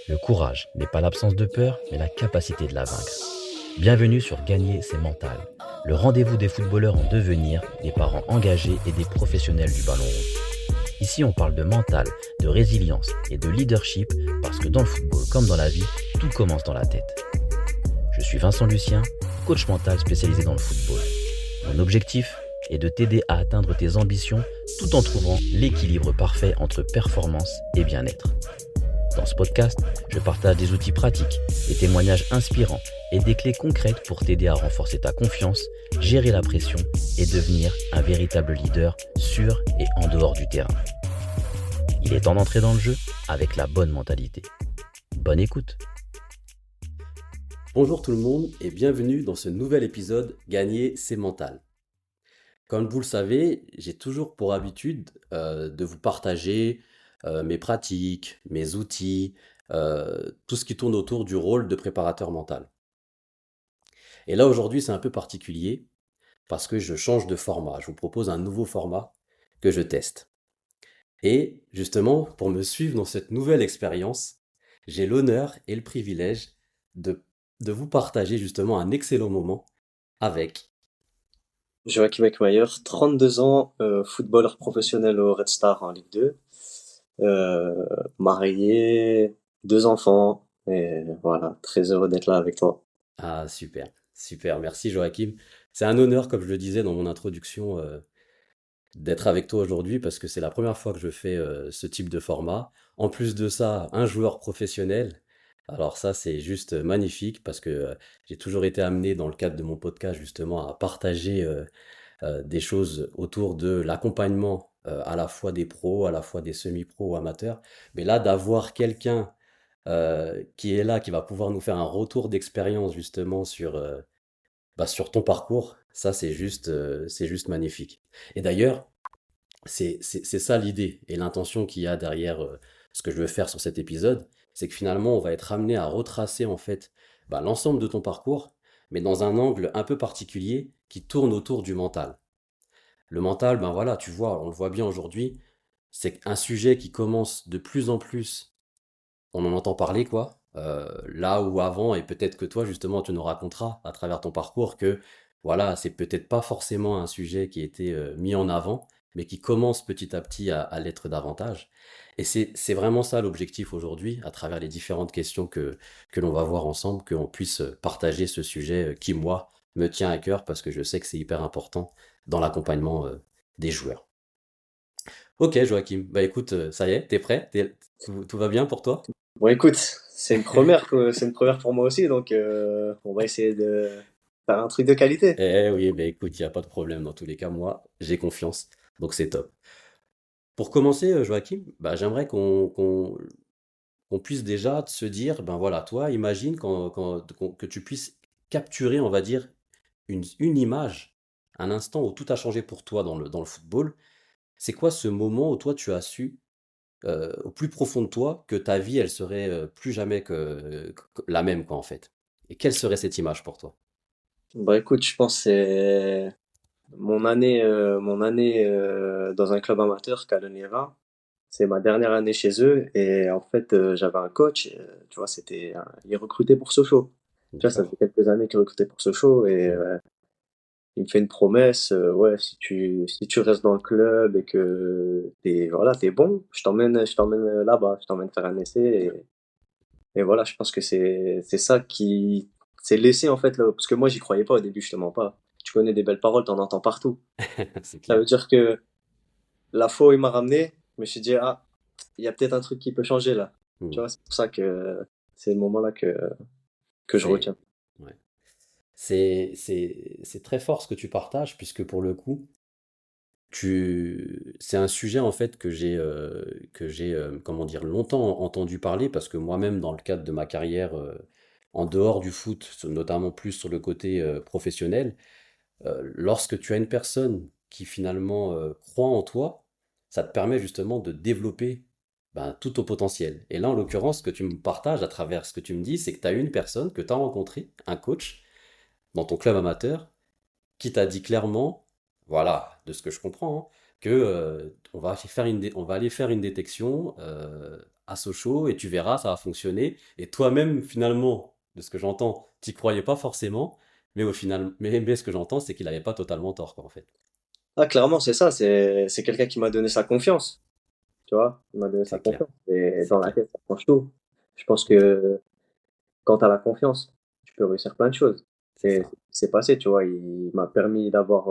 Le courage n'est pas l'absence de peur, mais la capacité de la vaincre. Bienvenue sur Gagner, c'est mental. Le rendez-vous des footballeurs en devenir, des parents engagés et des professionnels du ballon rond. Ici, on parle de mental, de résilience et de leadership parce que dans le football, comme dans la vie, tout commence dans la tête. Je suis Vincent Lucien, coach mental spécialisé dans le football. Mon objectif est de t'aider à atteindre tes ambitions tout en trouvant l'équilibre parfait entre performance et bien-être. Dans ce podcast, je partage des outils pratiques, des témoignages inspirants et des clés concrètes pour t'aider à renforcer ta confiance, gérer la pression et devenir un véritable leader sur et en dehors du terrain. Il est temps d'entrer dans le jeu avec la bonne mentalité. Bonne écoute. Bonjour tout le monde et bienvenue dans ce nouvel épisode Gagner, c'est mental. Comme vous le savez, j'ai toujours pour habitude de vous partager mes pratiques, mes outils, tout ce qui tourne autour du rôle de préparateur mental. Et là aujourd'hui c'est un peu particulier parce que je change de format. Je vous propose un nouveau format que je teste. Et justement, pour me suivre dans cette nouvelle expérience, j'ai l'honneur et le privilège de, de vous partager justement un excellent moment avec. Joachim Eckmayer, 32 ans, footballeur professionnel au Red Star en Ligue 2, marié, 2 enfants, et voilà, très heureux d'être là avec toi. Ah, super, super, merci Joachim. C'est un honneur, comme je le disais dans mon introduction, d'être avec toi aujourd'hui parce que c'est la première fois que je fais ce type de format. En plus de ça, un joueur professionnel. Alors ça, c'est juste magnifique parce que j'ai toujours été amené dans le cadre de mon podcast justement à partager des choses autour de l'accompagnement à la fois des pros, à la fois des semi-pros ou amateurs. Mais là, d'avoir quelqu'un qui est là, qui va pouvoir nous faire un retour d'expérience justement sur ton parcours, ça c'est juste magnifique. Et d'ailleurs, c'est ça l'idée et l'intention qu'il y a derrière ce que je veux faire sur cet épisode, c'est que finalement on va être amené à retracer en fait l'ensemble de ton parcours, mais dans un angle un peu particulier qui tourne autour du mental. Le mental, ben voilà, tu vois, on le voit bien aujourd'hui, c'est un sujet qui commence de plus en plus, on en entend parler quoi, là où avant, et peut-être que toi justement tu nous raconteras à travers ton parcours que voilà, c'est peut-être pas forcément un sujet qui a été mis en avant, mais qui commence petit à petit à l'être davantage. Et c'est vraiment ça l'objectif aujourd'hui, à travers les différentes questions que l'on va voir ensemble, qu'on puisse partager ce sujet qui, moi, me tient à cœur parce que je sais que c'est hyper important dans l'accompagnement des joueurs. Ok, Joachim, bah écoute, ça y est, t'es prêt? Tout va bien pour toi? Bon, écoute, c'est une première pour moi aussi, donc on va essayer de faire un truc de qualité. Eh oui, bah écoute, il n'y a pas de problème. Dans tous les cas, moi, j'ai confiance, donc c'est top. Pour commencer, Joachim, j'aimerais qu'on puisse déjà se dire, ben voilà, toi, imagine que tu puisses capturer, on va dire, une image, un instant où tout a changé pour toi dans le football. C'est quoi ce moment où toi, tu as su, au plus profond de toi, que ta vie, elle serait plus jamais la même, quoi, en fait? Et quelle serait cette image pour toi? Bah écoute, je pense que c'est mon année dans un club amateur, Calonera. C'est ma dernière année chez eux et en fait, j'avais un coach, tu vois, il recrutait pour Sochaux. Tu vois, ça fait D'accord. quelques années qu'il recrutait pour Sochaux et Mm. il me fait une promesse, ouais, si tu restes dans le club et que t'es bon, je t'emmène là-bas, je t'emmène faire un essai et voilà, je pense que c'est ça qui c'est l'essai en fait là, parce que moi j'y croyais pas au début, je te mens pas. Tu connais des belles paroles, t'en entends partout. C'est Ça clair. veut dire que la fois où il m'a ramené, je me suis dit ah, il y a peut-être un truc qui peut changer là. Tu Mm. vois, c'est pour ça que c'est le moment là que je C'est retiens. ouais. C'est très fort ce que tu partages, puisque pour le coup, c'est un sujet en fait que j'ai comment dire, longtemps entendu parler, parce que moi-même, dans le cadre de ma carrière, en dehors du foot, notamment plus sur le côté professionnel, lorsque tu as une personne qui finalement croit en toi, ça te permet justement de développer tout ton potentiel. Et là, en l'occurrence, ce que tu me partages à travers ce que tu me dis, c'est que tu as une personne que tu as rencontrée, un coach, dans ton club amateur, qui t'a dit clairement, voilà, de ce que je comprends, hein, que on va aller faire une détection à Sochaux et tu verras, ça va fonctionner. Et toi-même, finalement, de ce que j'entends, t'y croyais pas forcément, mais au final, mais ce que j'entends, c'est qu'il avait pas totalement tort, quoi, en fait. Ah, clairement, c'est ça, c'est quelqu'un qui m'a donné sa confiance, tu vois? Il m'a donné sa C'est clair, confiance et c'est dans la clair. tête, ça change tout. Je pense que quand tu as la confiance, tu peux réussir plein de choses. C'est Et ça. c'est passé, tu vois? Il m'a permis d'avoir,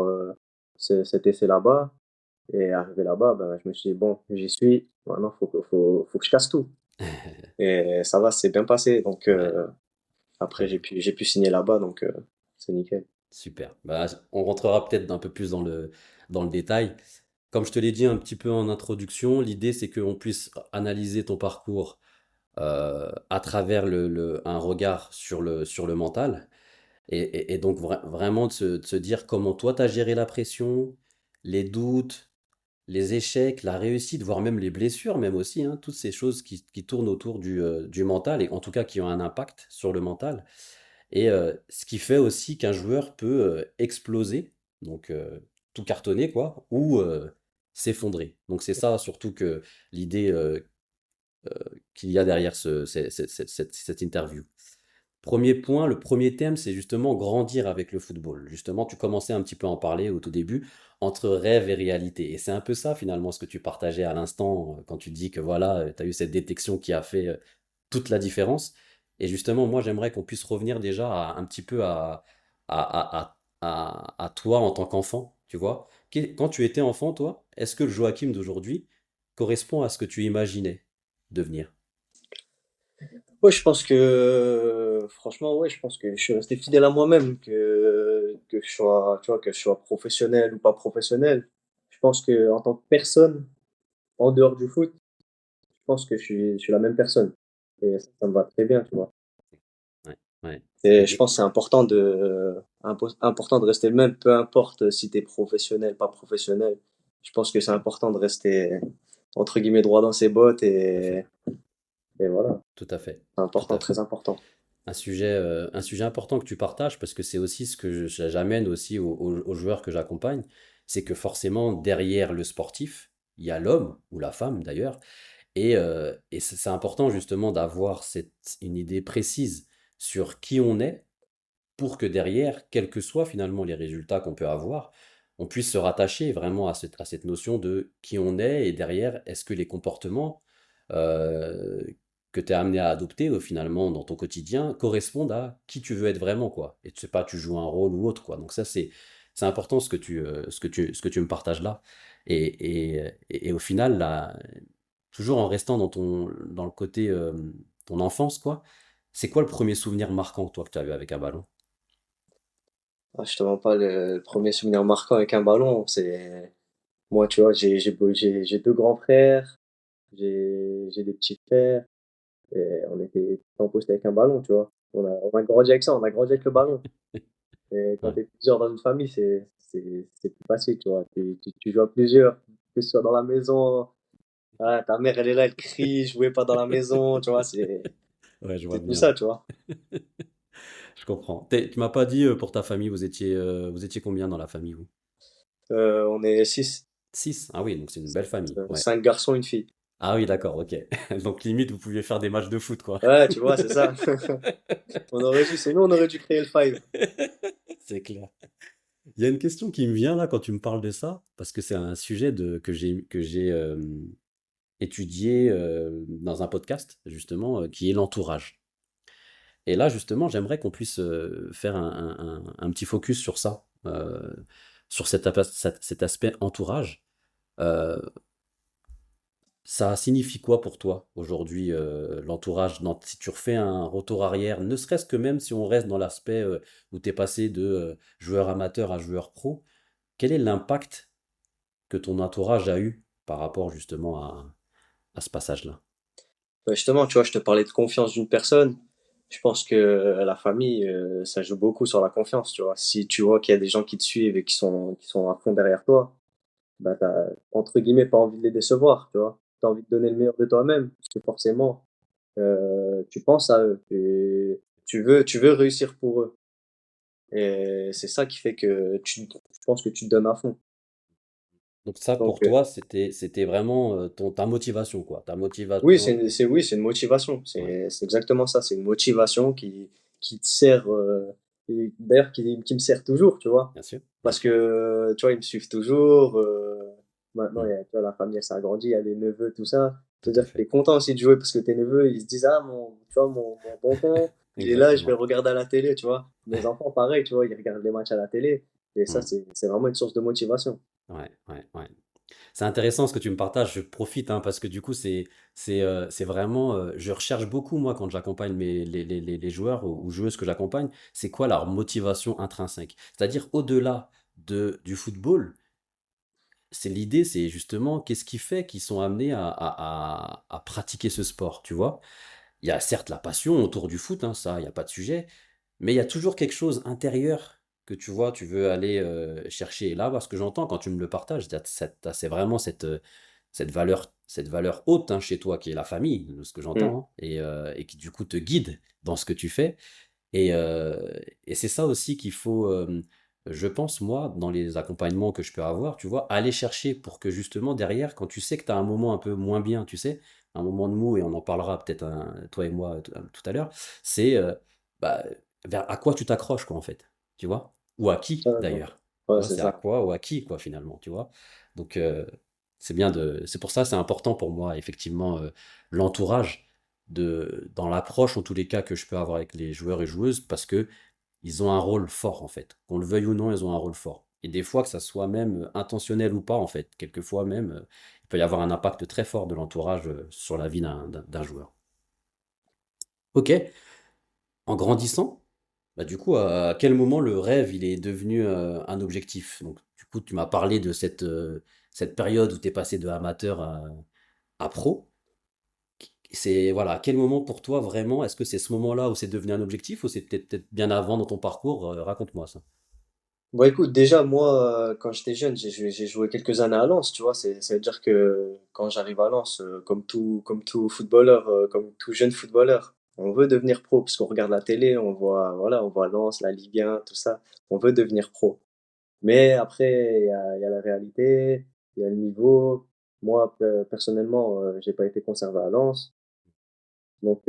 cet essai là-bas et arrivé là-bas, ben, je me suis dit: «Bon, j'y suis, maintenant faut que je casse tout» et ça va, c'est bien passé donc Ouais, après très bien. j'ai pu signer là-bas donc c'est nickel. Super. Bah, on rentrera peut-être un peu plus dans le détail. Comme je te l'ai dit un petit peu en introduction, l'idée c'est qu'on puisse analyser ton parcours à travers un regard sur le mental. Et donc vraiment de se dire comment toi tu as géré la pression, les doutes, les échecs, la réussite, voire même les blessures, même aussi, hein, toutes ces choses qui tournent autour du mental, et en tout cas qui ont un impact sur le mental. Et ce qui fait aussi qu'un joueur peut exploser, donc tout cartonner, quoi, ou s'effondrer. Donc c'est ça surtout que l'idée qu'il y a derrière cette interview. Premier point, le premier thème, c'est justement grandir avec le football. Justement, tu commençais un petit peu à en parler au tout début, entre rêve et réalité. Et c'est un peu ça finalement ce que tu partageais à l'instant quand tu dis que voilà, tu as eu cette détection qui a fait toute la différence. Et justement, moi, j'aimerais qu'on puisse revenir déjà un petit peu à toi en tant qu'enfant, tu vois. Quand tu étais enfant, toi, est-ce que le Joachim d'aujourd'hui correspond à ce que tu imaginais devenir? Ouais, je pense que franchement, ouais, je pense que je suis resté fidèle à moi-même, que je sois, tu vois, que je sois professionnel ou pas professionnel. Je pense que en tant que personne, en dehors du foot, je pense que je suis la même personne. Et ça me va très bien, tu vois. Ouais, ouais. Et je pense que c'est important important de rester le même, peu importe si tu es professionnel, pas professionnel. Je pense que c'est important de rester, entre guillemets, droit dans ses bottes Tout à fait, et voilà. tout à fait, C'est tout important, à fait. très important. Un sujet important que tu partages, parce que c'est aussi ce que j'amène aussi aux joueurs que j'accompagne, c'est que forcément, derrière le sportif, il y a l'homme, ou la femme d'ailleurs, et c'est important justement d'avoir une idée précise sur qui on est, pour que derrière, quels que soient finalement les résultats qu'on peut avoir, on puisse se rattacher vraiment à cette notion de qui on est, et derrière, est-ce que les comportements euh, que tu es amené à adopter finalement dans ton quotidien correspondent à qui tu veux être vraiment, quoi. Et tu sais pas, tu joues un rôle ou autre, quoi. Donc ça, c'est important ce que tu me partages là. Et au final, là, toujours en restant dans le côté ton enfance, quoi, c'est quoi le premier souvenir marquant, toi, que tu as eu avec un ballon? Ah, je te mens pas, le premier souvenir marquant avec un ballon, c'est moi, tu vois, j'ai 2 grands frères, j'ai des petits frères et on était tout le temps postés avec un ballon, tu vois? On a grandi avec ça, on a grandi avec le ballon et quand Ouais. tu es plusieurs dans une famille, c'est plus facile, tu vois? Tu joues à plusieurs, que ce soit dans la maison, ah, ta mère, elle est là, elle crie: «Jouez pas dans la maison», tu vois? Ouais, je vois C'est tout bien. ça, tu vois? Je comprends. Tu m'as pas dit pour ta famille, vous étiez combien dans la famille, vous? On est 6, 6. Ah oui, donc c'est une belle famille. Ouais. 5 garçons, une fille. Ah oui, d'accord, ok. Donc limite, vous pouviez faire des matchs de foot, quoi. Ouais, tu vois, c'est ça. On aurait dû créer le Five. C'est clair. Il y a une question qui me vient là quand tu me parles de ça, parce que c'est un sujet que j'ai étudié dans un podcast, justement, qui est l'entourage. Et là, justement, j'aimerais qu'on puisse faire un petit focus sur ça, sur cet aspect entourage. Euh, Ça signifie quoi pour toi aujourd'hui, l'entourage, si tu refais un retour arrière, ne serait-ce que même si on reste dans l'aspect où tu es passé de joueur amateur à joueur pro, quel est l'impact que ton entourage a eu par rapport justement à ce passage-là? Bah, justement, tu vois, je te parlais de confiance d'une personne. Je pense que la famille, ça joue beaucoup sur la confiance, tu vois. Si tu vois qu'il y a des gens qui te suivent et qui sont à fond derrière toi, bah, t'as, entre guillemets, pas envie de les décevoir, tu vois. T'as envie de donner le meilleur de toi-même, parce que forcément, tu penses à eux, tu veux réussir pour eux. Et c'est ça qui fait que je pense que tu te donnes à fond. Donc ça, Donc, pour toi, c'était vraiment ta motivation, quoi. Ta oui, motivation. oui, c'est une motivation. Ouais, C'est exactement ça. C'est une motivation qui te sert, et d'ailleurs, qui me sert toujours, tu vois. bien sûr, bien Parce sûr. que, tu vois, ils me suivent toujours. Maintenant, Hmm, tu vois, la famille, elle s'agrandit, il y a les neveux, tout ça. tout à C'est-à-dire que tu fait. es content aussi de jouer parce que tes neveux, ils se disent, ah, tu vois, mon tonton, il est là, je vais le Exactement. regarder à la télé, tu vois. Mes enfants, pareil, tu vois, ils regardent les matchs à la télé. Et ça, Hmm, c'est vraiment une source de motivation. ouais, ouais, ouais. C'est intéressant ce que tu me partages, je profite hein, parce que du coup c'est vraiment je recherche beaucoup moi quand j'accompagne les joueurs ou joueuses que j'accompagne, c'est quoi leur motivation intrinsèque? C'est-à-dire au-delà du football, c'est l'idée, c'est justement qu'est-ce qui fait qu'ils sont amenés à pratiquer ce sport, tu vois? Il y a certes la passion autour du foot, hein, ça, il n'y a pas de sujet, mais il y a toujours quelque chose intérieur que tu vois, tu veux aller chercher. Et là, parce que j'entends quand tu me le partages, c'est vraiment cette valeur haute hein, chez toi qui est la famille, de ce que Mm. j'entends, hein, et qui du coup te guide dans ce que tu fais. Et, euh, et c'est ça aussi qu'il faut, je pense, moi, dans les accompagnements que je peux avoir, tu vois, aller chercher pour que justement derrière, quand tu sais que tu as un moment un peu moins bien, tu sais, un moment de mou, et on en parlera peut-être toi et moi tout à l'heure, c'est bah, à quoi tu t'accroches, quoi, en fait, tu vois, ou à qui Ça, d'ailleurs, tu ouais, vois, c'est c'est à ça. quoi ou à qui, quoi, finalement, tu vois. Donc, c'est pour ça, c'est important pour moi, effectivement, l'entourage dans l'approche en tous les cas que je peux avoir avec les joueurs et joueuses parce que ils ont un rôle fort en fait. Qu'on le veuille ou non, ils ont un rôle fort. Et des fois que ça soit même intentionnel ou pas en fait, quelquefois même, il peut y avoir un impact très fort de l'entourage sur la vie d'un joueur. Ok, en grandissant, bah, du coup, à quel moment le rêve il est devenu un objectif? Donc, du coup, tu m'as parlé de cette période où tu es passé de amateur à pro. C'est voilà, à quel moment pour toi vraiment, est-ce que c'est ce moment-là où c'est devenu un objectif ou c'est peut-être bien avant dans ton parcours? Raconte-moi ça. Bon, écoute, déjà, moi, quand j'étais jeune, j'ai joué quelques années à Lens, tu vois. Ça veut dire que quand j'arrive à Lens, comme tout footballeur, comme tout jeune footballeur, on veut devenir pro parce qu'on regarde la télé, on voit, voilà, on voit Lens, la Ligue 1, tout ça. On veut devenir pro. Mais après, il y a la réalité, il y a le niveau. Moi, personnellement, j'ai pas été conservé à Lens. Donc,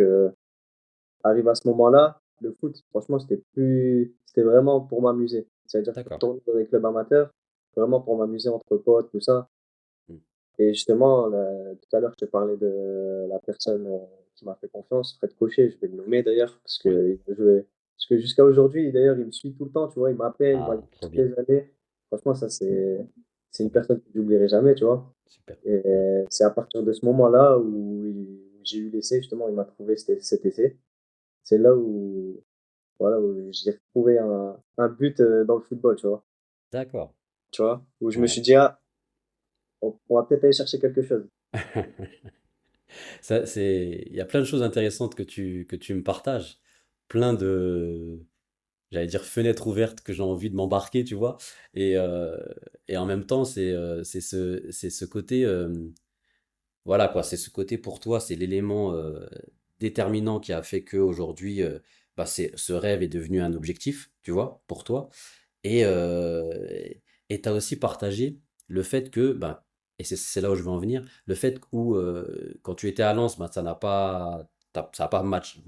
arrive à ce moment-là, le foot, franchement, c'était vraiment pour m'amuser. C'est-à-dire que je D'accord. retourne dans des clubs amateurs, vraiment pour m'amuser entre potes, tout ça. Mm. Et justement, tout à l'heure, je te parlais de la personne qui m'a fait confiance, Fred Cochet, je vais le nommer d'ailleurs, Oui. parce que jusqu'à aujourd'hui, d'ailleurs, il me suit tout le temps, tu vois, il m'appelle, moi, Ah, trop toutes bien. les années. Franchement, c'est Trop une bien. personne que j'oublierai jamais, tu vois. Super. Et Mm. c'est à partir de ce moment-là où j'ai eu l'essai, justement, il m'a trouvé cet essai. C'est là où, voilà, où j'ai retrouvé un but dans le football, tu vois. D'accord. Tu vois, où je me Ouais. suis dit, ah, on va peut-être aller chercher quelque chose. Il y a plein de choses intéressantes que tu me partages. Plein j'allais dire fenêtres ouvertes que j'ai envie de m'embarquer, tu vois. Et, euh, et en même temps, c'est ce côté, voilà quoi, c'est ce côté pour toi, c'est l'élément déterminant qui a fait qu'aujourd'hui, bah, ce rêve est devenu un objectif, tu vois, pour toi. Et tu as aussi partagé le fait que, bah, et c'est là où je veux en venir, le fait où quand tu étais à Lens, bah, ça n'a pas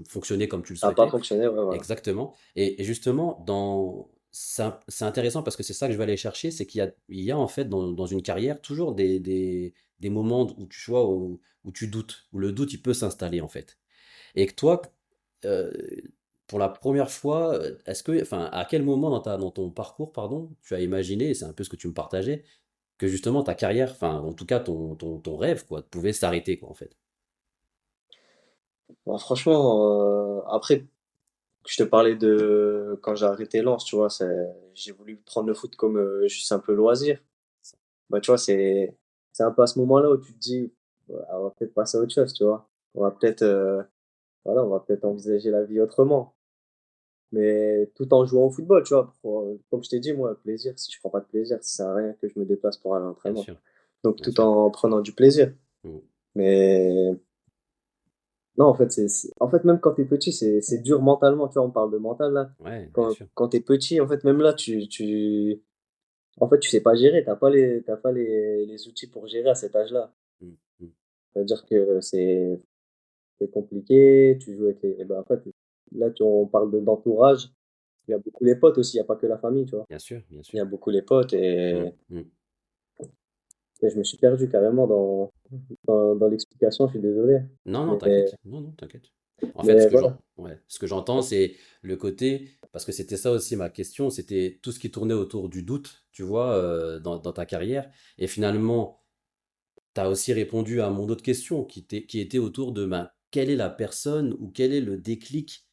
fonctionné comme tu le Ça n'a pas souhaitais. fonctionné, ouais, voilà. Exactement. Et justement, c'est intéressant parce que c'est ça que je vais aller chercher, c'est qu'il y a en fait dans une carrière toujours des moments où tu vois, où tu doutes, où le doute il peut s'installer en fait. Et que toi, euh, pour la première fois, enfin, à quel moment dans ton parcours, pardon, tu as imaginé, et c'est un peu ce que tu me partageais, que justement ta carrière, enfin, en tout cas ton rêve, quoi, pouvait s'arrêter, quoi, en fait. Bon, franchement, après, je te parlais de quand j'ai arrêté Lens, tu vois, j'ai voulu prendre le foot comme juste un peu loisir. Bah, tu vois, c'est un peu à ce moment-là où tu te dis, on va peut-être passer à autre chose, tu vois. On va peut-être, voilà, on va peut-être envisager la vie autrement. Mais tout en jouant au football, tu vois. Comme je t'ai dit, moi, le plaisir, si je prends pas de plaisir, ça sert à rien que je me déplace pour aller à Bien l'entraînement. sûr, Donc, bien tout sûr. en prenant du plaisir. Mm. Mais non, en fait, en fait, même quand t'es petit, c'est dur mentalement, tu vois. On parle de mental là. Ouais, bien sûr. Quand t'es petit, en fait, même là, En fait, tu sais pas gérer, t'as pas les outils pour gérer à cet âge-là. Mmh, mmh. C'est-à-dire que c'est compliqué, tu joues avec les et ben, en fait, là, on parle d'entourage, il y a beaucoup les potes aussi, il y a pas que la famille, tu vois? Bien sûr, bien Il sûr. y a beaucoup les potes Mmh, et mmh. je me suis perdu carrément dans l'explication, je suis désolé. Non, non, Mais t'inquiète. Non, non, t'inquiète. En fait, mais voilà. ce que j'entends, c'est le côté, parce que c'était ça aussi ma question, c'était tout ce qui tournait autour du doute, tu vois, dans ta carrière. Et finalement, tu as aussi répondu à mon autre question qui était autour de ben, quelle est la personne ou quel est le déclic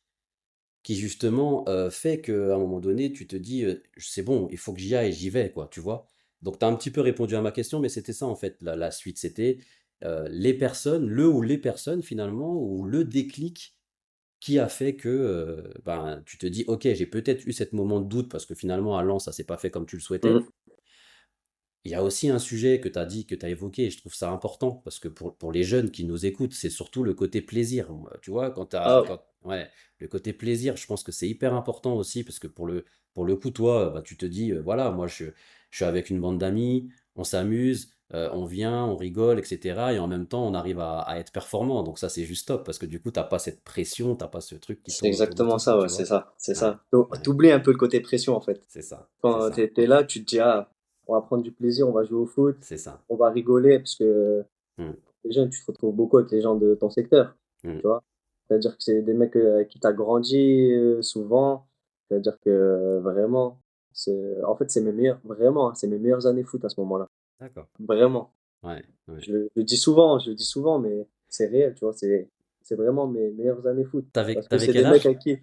qui justement fait qu'à un moment donné, tu te dis c'est bon, il faut que j'y aille, j'y vais, quoi, tu vois. Donc, tu as un petit peu répondu à ma question, mais c'était ça en fait, la suite. C'était les personnes, le ou les personnes finalement, ou le déclic qui a fait que ben, tu te dis ok, j'ai peut-être eu cet moment de doute parce que finalement, à Lens, ça s'est pas fait comme tu le souhaitais. Mmh. Il y a aussi un sujet que tu as dit, que tu as évoqué, et je trouve ça important, parce que pour les jeunes qui nous écoutent, c'est surtout le côté plaisir. Moi, tu vois, Ah ouais, ouais, le côté plaisir, je pense que c'est hyper important aussi, parce que pour le coup, toi, bah, tu te dis, voilà, moi, je suis avec une bande d'amis, on s'amuse, on vient, on rigole, etc. Et en même temps, on arrive à être performant. Donc ça, c'est juste top, parce que du coup, t'as pas cette pression, t'as pas ce truc qui c'est tourne autour de exactement toi, ça, ouais, tu vois. c'est Ouais, ça. ouais, Tu oublies un peu le côté pression, en fait. c'est ça, c'est Quand ça, tu es là, tu te dis: «Ah, on va prendre du plaisir, on va jouer au foot, c'est ça. on va rigoler», parce que Mm, les jeunes, tu te retrouves beaucoup avec les gens de ton secteur, mm. tu vois? C'est-à-dire que c'est des mecs, avec qui tu as grandi, souvent. C'est-à-dire que vraiment, en fait, c'est mes meilleures vraiment, hein, c'est mes meilleures années foot à ce moment-là. D'accord. Vraiment. Ouais, ouais. Je le dis souvent, mais c'est réel, tu vois? C'est vraiment mes meilleures années foot. Parce que T'avais c'est quel des mecs âge? avec qui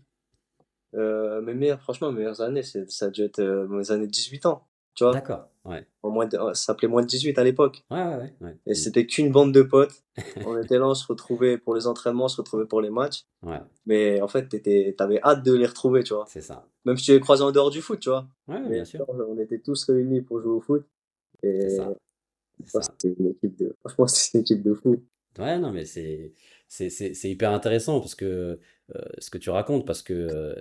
mes meilleures années, ça a dû être, mes années de 18 ans, tu vois? D'accord, ouais. Ça s'appelait moins de 18 à l'époque Ouais, ouais, ouais, ouais. et Mmh. c'était qu'une bande de potes. On était là, on se retrouvait pour les entraînements, on se retrouvait pour les matchs, Ouais, mais en fait, t'avais hâte de les retrouver, tu vois? c'est ça. Même si tu les croisais en dehors du foot, tu vois? Ouais, ouais, bien Mais sûr. on était tous réunis pour jouer au foot C'est et ça, c'est ça, ça. c'était une équipe de franchement, c'était une équipe de fous. Ouais, non, mais c'est hyper intéressant parce que ce que tu racontes, parce que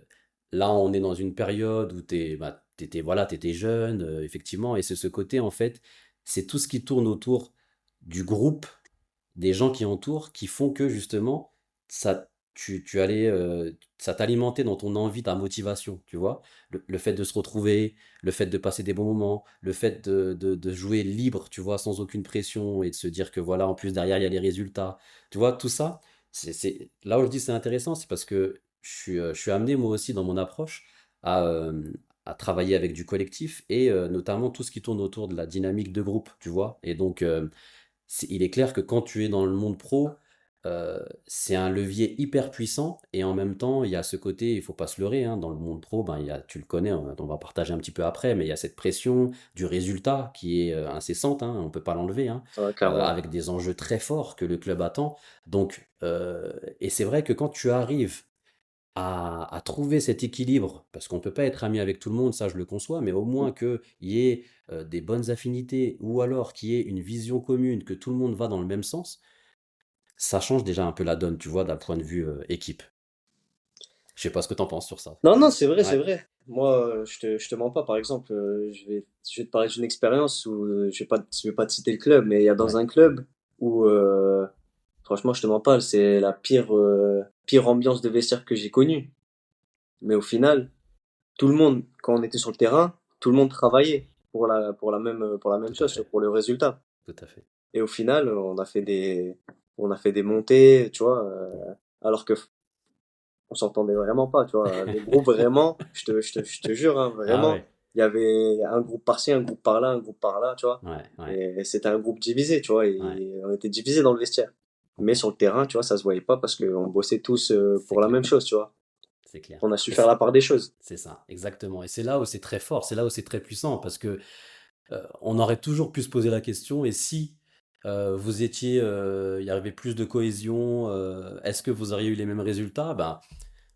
là, on est dans une période où bah, voilà, t'étais jeune, effectivement, et c'est ce côté, en fait, c'est tout ce qui tourne autour du groupe des gens qui entourent qui font que justement, tu allais, ça t'alimentait dans ton envie, ta motivation, tu vois? Le fait de se retrouver, le fait de passer des bons moments, le fait de jouer libre, tu vois? Sans aucune pression et de se dire que voilà, en plus derrière, il y a les résultats. Tu vois? Tout ça, là où je dis c'est intéressant, c'est parce que je suis amené moi aussi dans mon approche à, à travailler avec du collectif et notamment tout ce qui tourne autour de la dynamique de groupe, tu vois? Et donc, il est clair que quand tu es dans le monde pro, c'est un levier hyper puissant et en même temps, il y a ce côté, il faut pas se leurrer, hein, dans le monde pro, ben, tu le connais, on va partager un petit peu après, mais il y a cette pression du résultat qui est incessante, hein, on peut pas l'enlever, hein, Ouais, clairement. avec des enjeux très forts que le club attend. Donc, et c'est vrai que quand tu arrives à trouver cet équilibre, parce qu'on peut pas être ami avec tout le monde, ça je le conçois, mais au moins qu'il y ait des bonnes affinités ou alors qu'il y ait une vision commune, que tout le monde va dans le même sens, ça change déjà un peu la donne, tu vois, d'un point de vue équipe. Je sais pas ce que t'en penses sur ça. Non, non, c'est vrai, c'est Ouais, vrai. Moi, je te mens pas. Par exemple, je vais te parler d'une expérience où je vais pas te citer le club, mais il y a dans ouais, un club où, franchement, je te mens pas, c'est la pire ambiance de vestiaire que j'ai connue. Mais au final, tout le monde, quand on était sur le terrain, tout le monde travaillait pour la même tout à chose, fait, pour le résultat. tout à fait. Et au final, on a fait des montées, tu vois, alors que on s'entendait vraiment pas, tu vois. Le groupe, vraiment, je te jure, hein, Ah vraiment, ouais, il y avait un groupe par-ci, un groupe par-là, un groupe par-là, tu vois. ouais, ouais, Et c'était un groupe divisé, tu vois. ouais, Et on était divisé dans le vestiaire. je Mais comprends. sur le terrain, tu vois, ça se voyait pas parce qu'on bossait tous C'est pour la clair, même chose, tu vois. c'est clair. On a su Et faire la part des choses. c'est ça, exactement. Et c'est là où c'est très fort, c'est là où c'est très puissant, parce que on aurait toujours pu se poser la question, et si vous étiez, il y avait plus de cohésion, est-ce que vous auriez eu les mêmes résultats? Ben,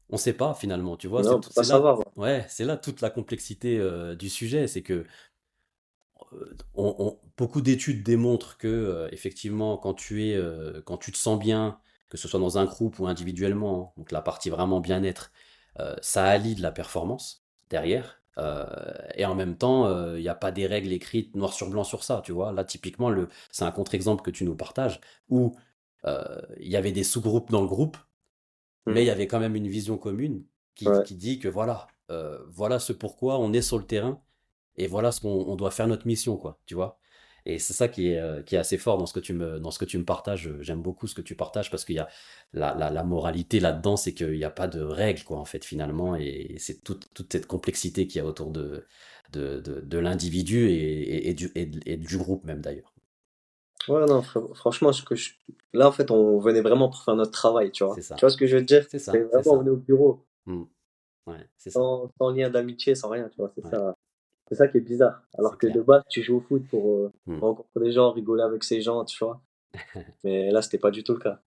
on sait pas finalement, tu vois? Non, on peut pas C'est là, savoir, ouais. ouais, c'est là toute la complexité du sujet, c'est que beaucoup d'études démontrent que effectivement, quand tu te sens bien, que ce soit dans un groupe ou individuellement, hein, donc la partie vraiment bien-être, ça allie de la performance derrière. Euh, et en même temps, il n'y a pas des règles écrites noir sur blanc sur ça, tu vois. Là, typiquement, c'est un contre-exemple que tu nous partages où il y avait des sous-groupes dans le groupe, mais il y Hmm. avait quand même une vision commune Ouais. qui dit que voilà, voilà ce pourquoi on est sur le terrain et voilà ce qu'on on doit faire notre mission, quoi, tu vois. Et c'est ça qui est assez fort dans ce que tu me partages. J'aime beaucoup ce que tu partages parce qu'il y a la moralité là-dedans, c'est qu'il n'y a pas de règles, quoi, en fait, finalement. Et c'est toute cette complexité qu'il y a autour de l'individu et du groupe, même d'ailleurs. Ouais, non, franchement, là, en fait, on venait vraiment pour faire notre travail, tu C'est vois. Tu ça, vois ce que je veux te dire? c'est C'est ça, c'est vraiment, on ça. venait au bureau, Mm. Ouais, c'est ça. sans lien d'amitié, sans rien, tu vois. C'est Ouais, ça. C'est ça qui est bizarre. c'est Alors que de clair. base, tu joues au foot pour Mm. rencontrer des gens, rigoler avec ces gens, tu vois. Mais là, c'était pas du tout le cas.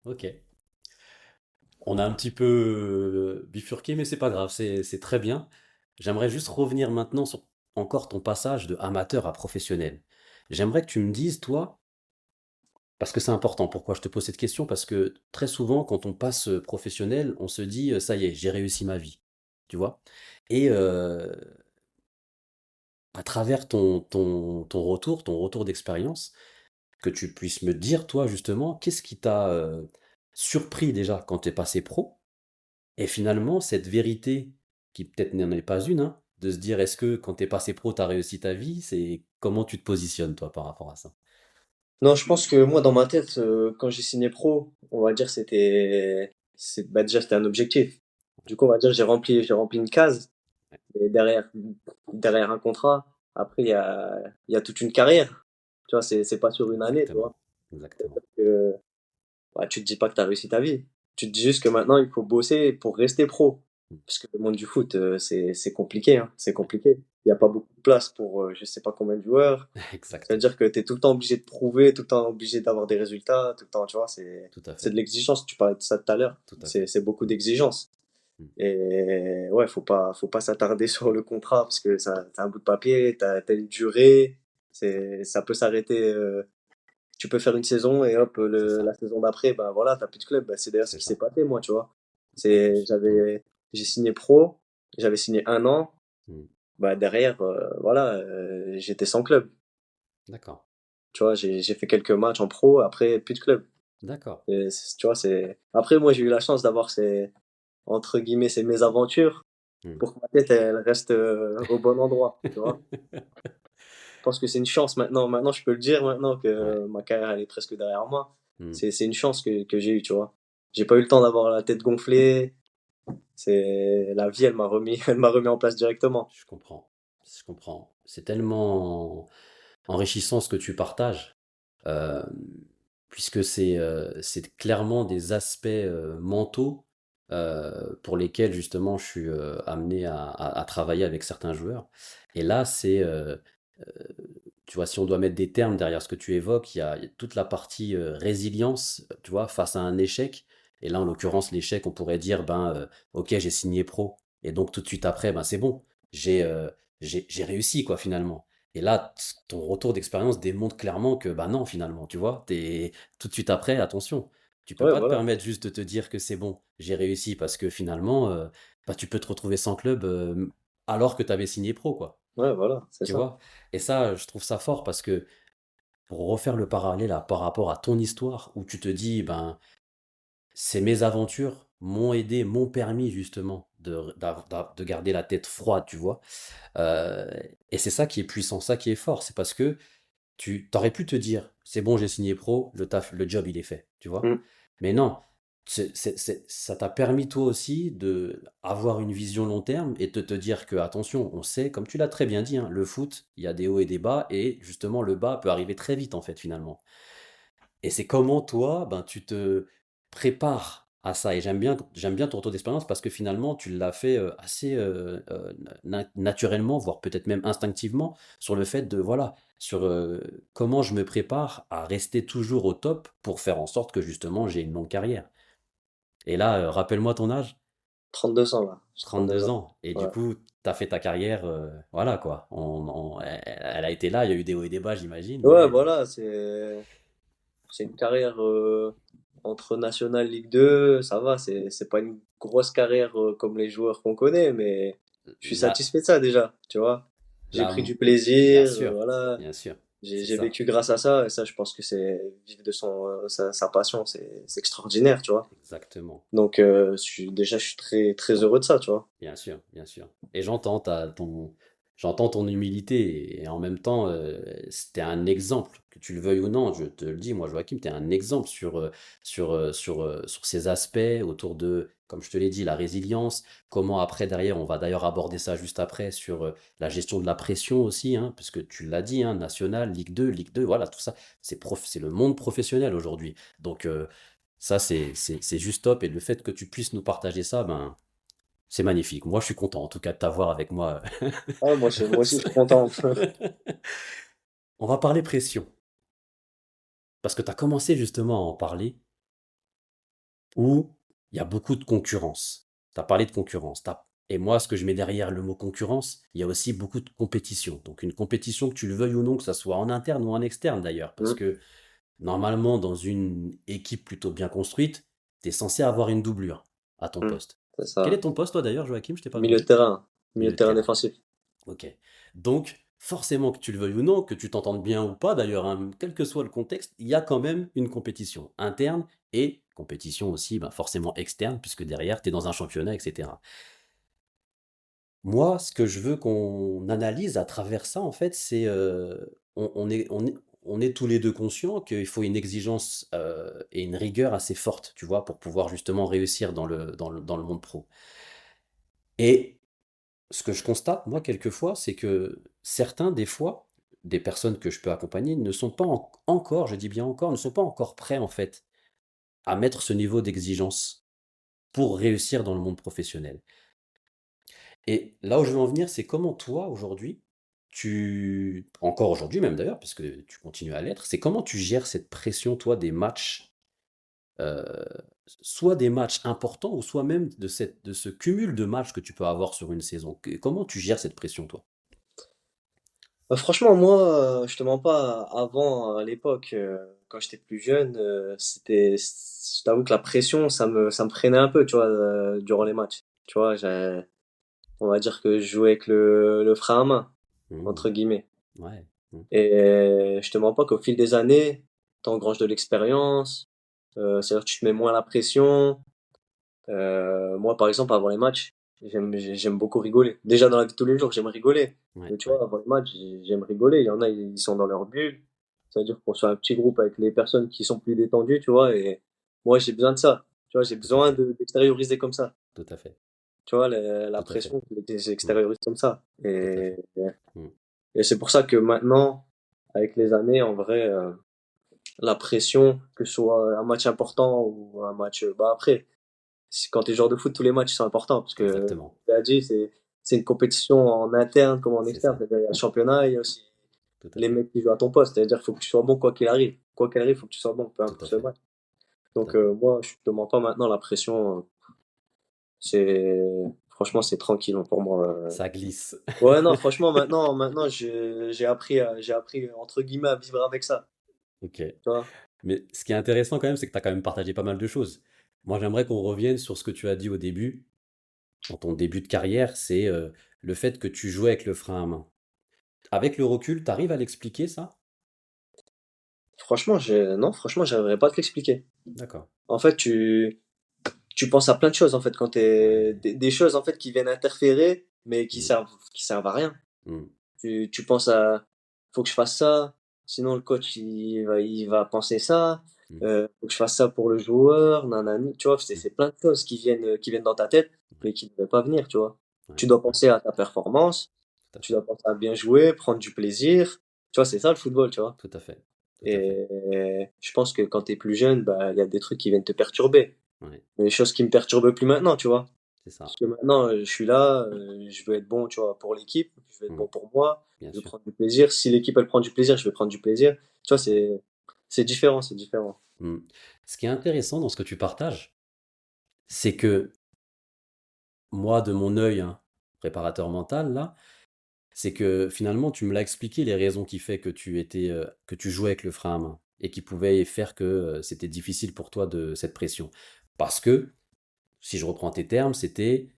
Ok. On a un petit peu bifurqué, mais c'est pas grave, c'est très bien. J'aimerais juste revenir maintenant sur encore ton passage de amateur à professionnel. J'aimerais que tu me dises, toi, parce que c'est important, pourquoi je te pose cette question? Parce que très souvent, quand on passe professionnel, on se dit, ça y est, j'ai réussi ma vie, tu vois? Et à travers ton retour d'expérience, que tu puisses me dire, toi, justement, qu'est-ce qui t'a surpris déjà quand tu es passé pro? Et finalement, cette vérité, qui peut-être n'en est pas une, hein, de se dire est-ce que quand t'es passé pro, t'as réussi ta vie, c'est comment tu te positionnes toi par rapport à ça? Non, je pense que moi, dans ma tête, quand j'ai signé pro, on va dire bah déjà c'était un objectif. Du coup, on va dire j'ai rempli une case. Ouais, Et derrière un contrat, après il y a toute une carrière. Tu vois, c'est pas sur une année, tu vois. exactement, exactement. Que, bah, tu te dis pas que tu as réussi ta vie. Tu te dis juste que maintenant il faut bosser pour rester pro. Mm. Parce que le monde du foot, c'est compliqué, hein. C'est Ouais, compliqué. Il n'y a pas beaucoup de place pour je sais pas combien de joueurs. exactement, C'est-à-dire que tu es tout le temps obligé de prouver, tout le temps obligé d'avoir des résultats, tout le temps, tu vois, tout à c'est fait, de l'exigence. Tu parlais de ça tout à l'heure. tout à fait. C'est beaucoup d'exigence. Mm. Et ouais, faut pas s'attarder sur le contrat parce que ça, c'est un bout de papier, t'as une durée, ça peut s'arrêter. Tu peux faire une saison et hop, C'est ça, la saison d'après, bah voilà, t'as plus de club. Bah, c'est d'ailleurs ce c'est qui s'est ça. passé, moi, tu vois. En plus. Mm. J'ai signé pro, j'avais signé un an. Mm. Bah derrière, voilà, j'étais sans club. D'accord, Tu vois, j'ai fait quelques matchs en pro, après plus de club. d'accord. Tu vois, c'est. Après, moi, j'ai eu la chance d'avoir entre guillemets, ces mésaventures Mm. pour que ma tête elle reste au bon endroit, tu vois. Je pense que c'est une chance maintenant. Maintenant, je peux le dire maintenant Ouais. que ma carrière elle est presque derrière moi. Mm. C'est une chance que j'ai eue, tu vois. J'ai pas eu le temps d'avoir la tête gonflée. C'est la vie, elle m'a remis, elle m'a remis en place directement. Je comprends, je comprends. C'est tellement enrichissant ce que tu partages, euh, puisque c'est clairement des aspects mentaux pour lesquels justement je suis amené à travailler avec certains joueurs. Et là, euh, tu vois, si on doit mettre des termes derrière ce que tu évoques, il y a toute la partie résilience, tu vois, face à un échec. Et là, en l'occurrence, l'échec, on pourrait dire, ben, ok, j'ai signé pro. Et donc tout de suite après, ben, c'est bon, j'ai j'ai réussi, quoi, finalement. Et là, ton retour d'expérience démontre clairement que, bah non, finalement, tu vois, tout de suite après, attention, tu peux Ouais, pas te voilà. permettre juste de te dire que c'est bon, j'ai réussi, parce que finalement, bah, tu peux te retrouver sans club alors que tu avais signé pro, quoi, Ouais, voilà, c'est tu ça. vois. Et ça, je trouve ça fort parce que pour refaire le parallèle par rapport à ton histoire, où tu te dis, ben, ces mésaventures m'ont aidé, m'ont permis justement de garder la tête froide, tu vois. Euh, et c'est ça qui est puissant, ça qui est fort, c'est parce que tu t'aurais pu te dire, c'est bon, j'ai signé pro, le taf, le job, il est fait, tu vois. Mm. Mais non, ça t'a permis toi aussi de avoir une vision long terme et de te dire que, attention, on sait, comme tu l'as très bien dit, hein, le foot, il y a des hauts et des bas, et justement, le bas peut arriver très vite, en fait, finalement. Et c'est comment toi, ben, tu te prépares à ça. Et j'aime bien ton retour d'expérience parce que finalement, tu l'as fait assez naturellement, voire peut-être même instinctivement, sur le fait de, voilà, sur comment je me prépare à rester toujours au top pour faire en sorte que justement j'ai une longue carrière. Et là, rappelle-moi ton âge, 32 ans là. J'ai 32 32 ans. ans. Et du Ouais. coup, tu as fait ta carrière, voilà quoi. Elle a été là, il y a eu des hauts et des bas, j'imagine, Ouais, mais voilà, c'est une carrière entre National Ligue 2, ça va, c'est pas une grosse carrière comme les joueurs qu'on connaît, mais je suis Là, satisfait de ça déjà, tu vois. J'ai là, pris du bien plaisir, sûr, voilà. bien sûr, J'ai c'est j'ai ça, vécu grâce à ça, et ça, je pense que c'est vivre de sa passion, c'est extraordinaire, tu vois. exactement. Donc, je suis très, très heureux de ça, tu vois. Bien sûr, bien sûr. Et j'entends ton humilité et en même temps, c'était un exemple, que tu le veuilles ou non, je te le dis, moi, Joachim, tu es un exemple sur ces aspects autour de, comme je te l'ai dit, la résilience, comment après, derrière, on va d'ailleurs aborder ça juste après, sur la gestion de la pression aussi, hein, parce que tu l'as dit, hein, national, Ligue 2, voilà, tout ça, c'est le monde professionnel aujourd'hui. Donc, ça, c'est juste top. Et le fait que tu puisses nous partager ça, ben, c'est magnifique. Moi, je suis content, en tout cas, de t'avoir avec moi. Ah, moi aussi, je suis content. On va parler pression. Parce que tu as commencé justement à en parler, où il y a beaucoup de concurrence. Tu as parlé de concurrence. Et moi, ce que je mets derrière le mot concurrence, il y a aussi beaucoup de compétition. Donc une compétition, que tu le veuilles ou non, que ça soit en interne ou en externe d'ailleurs. Parce Hmm, que normalement, dans une équipe plutôt bien construite, tu es censé avoir une doublure à ton hmm, poste. c'est Quel est ça. ton poste, toi d'ailleurs, Joachim? Je t'ai pas Milieu de demandé. terrain. Milieu Milieu de de terrain terrain. défensif. Ok. Donc, forcément, que tu le veuilles ou non, que tu t'entendes bien ou pas, d'ailleurs, hein, quel que soit le contexte, il y a quand même une compétition interne et compétition aussi, ben, forcément externe, puisque derrière, tu es dans un championnat, etc. Moi, ce que je veux qu'on analyse à travers ça, en fait, c'est on est tous les deux conscients qu'il faut une exigence et une rigueur assez forte, tu vois, pour pouvoir justement réussir dans le monde pro. Et ce que je constate, moi, quelquefois, c'est que certains, des fois, des personnes que je peux accompagner ne sont pas encore, je dis bien encore, ne sont pas encore prêts, en fait, à mettre ce niveau d'exigence pour réussir dans le monde professionnel. Et là où je veux en venir, c'est comment toi, aujourd'hui, encore aujourd'hui même d'ailleurs, parce que tu continues à l'être, c'est comment tu gères cette pression, toi, des matchs, euh, soit des matchs importants, ou soit même de ce cumul de matchs que tu peux avoir sur une saison. Comment tu gères cette pression, toi? Franchement, moi, je te mens pas, avant, à l'époque, quand j'étais plus jeune, je t'avoue que la pression, ça me freinait un peu, tu vois, durant les matchs. Tu vois, on va dire que je jouais avec le frein à main, Hmm. entre guillemets. Ouais. Mmh. Et je te mens pas qu'au fil des années, t'engranges de l'expérience, c'est-à-dire que tu te mets moins la pression. Moi, par exemple, avant les matchs, j'aime beaucoup rigoler. Déjà, dans la vie de tous les jours, j'aime rigoler. Ouais, Mais tu ouais, vois, avant les matchs, j'aime rigoler. Il y en a, ils sont dans leur bulle. C'est-à-dire qu'on soit un petit groupe avec les personnes qui sont plus détendues, tu vois. Et moi, j'ai besoin de ça. Tu vois, j'ai tout à besoin fait, d'extérioriser comme ça. tout à fait, Tu vois, la tout à fait. pression, Mmh, j'extériorise comme ça. tout à fait. Mmh, Et c'est pour ça que maintenant, avec les années, en vrai, la pression, que ce soit un match important ou un match, bah après, quand tu es joueur de foot, tous les matchs sont importants parce que, comme exactement, tu l'as dit, c'est une compétition en interne comme en c'est externe. ça, C'est-à-dire, il y a le championnat, il y a aussi tout à les fait, mecs qui jouent à ton poste. C'est-à-dire qu'il faut que tu sois bon quoi qu'il arrive. Quoi qu'il arrive, il faut que tu sois bon, peu tout à importe le fait, match. tout Donc, à fait. moi, je te mens pas maintenant, la pression, franchement, c'est tranquille hein, pour moi. Ça glisse. Ouais, non, franchement, maintenant, j'ai appris, entre guillemets, à vivre avec ça. Ok. Tu vois? Mais ce qui est intéressant quand même, c'est que tu as quand même partagé pas mal de choses. Moi, j'aimerais qu'on revienne sur ce que tu as dit au début, dans ton début de carrière, c'est le fait que tu jouais avec le frein à main. Avec le recul, tu arrives à l'expliquer, ça? Franchement, non, franchement, j'arriverai pas à te l'expliquer. D'accord. En fait, tu penses à plein de choses, en fait, Ouais. des choses, en fait, qui viennent interférer, mais Mmh, qui servent à rien. mmh, Tu penses à, faut que je fasse ça, sinon le coach, il va penser ça, mmh, faut que je fasse ça pour le joueur, nanani, tu vois, mmh. c'est plein de choses qui viennent dans ta tête, Ouais, mais qui ne devaient pas venir, tu vois. ouais, Tu dois ouais, penser à ta performance, tout à tu fait, dois penser à bien jouer, prendre du plaisir, tu vois, c'est ça le football, tu vois. tout à fait, tout à fait. Et je pense que quand t'es plus jeune, bah, il y a des trucs qui viennent te perturber. Ouais, Mais des choses qui me perturbent plus maintenant, tu vois. c'est ça. Parce que maintenant, je suis là, je veux être bon, tu vois, pour l'équipe, je veux être Mmh, bon pour moi, bien je veux sûr. prendre du plaisir. Si l'équipe, elle prend du plaisir, je vais prendre du plaisir. Tu vois, Ouais. c'est différent, c'est différent. Mmh. Ce qui est intéressant dans ce que tu partages, c'est que moi, de mon œil, hein, préparateur mental, là, c'est que finalement, tu me l'as expliqué les raisons qui fait que tu jouais avec le frein à main et qui pouvaient faire que c'était difficile pour toi de cette pression. Parce que, si je reprends tes termes, c'était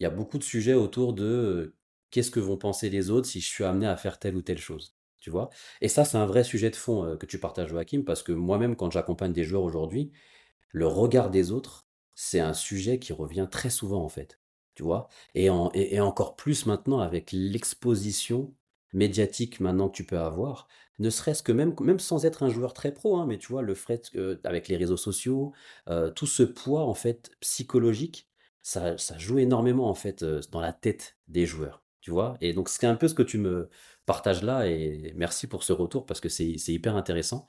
il y a beaucoup de sujets autour de qu'est-ce que vont penser les autres si je suis amené à faire telle ou telle chose, tu vois? Et ça, c'est un vrai sujet de fond que tu partages, Joachim, parce que moi-même, quand j'accompagne des joueurs aujourd'hui, le regard des autres, c'est un sujet qui revient très souvent en fait, tu vois? Et encore plus maintenant avec l'exposition médiatique maintenant que tu peux avoir, ne serait-ce que même sans être un joueur très pro, hein, mais tu vois le fait que avec les réseaux sociaux, tout ce poids en fait psychologique, ça joue énormément en fait, dans la tête des joueurs, tu vois? Et donc c'est un peu ce que tu me partages là et merci pour ce retour parce que c'est hyper intéressant.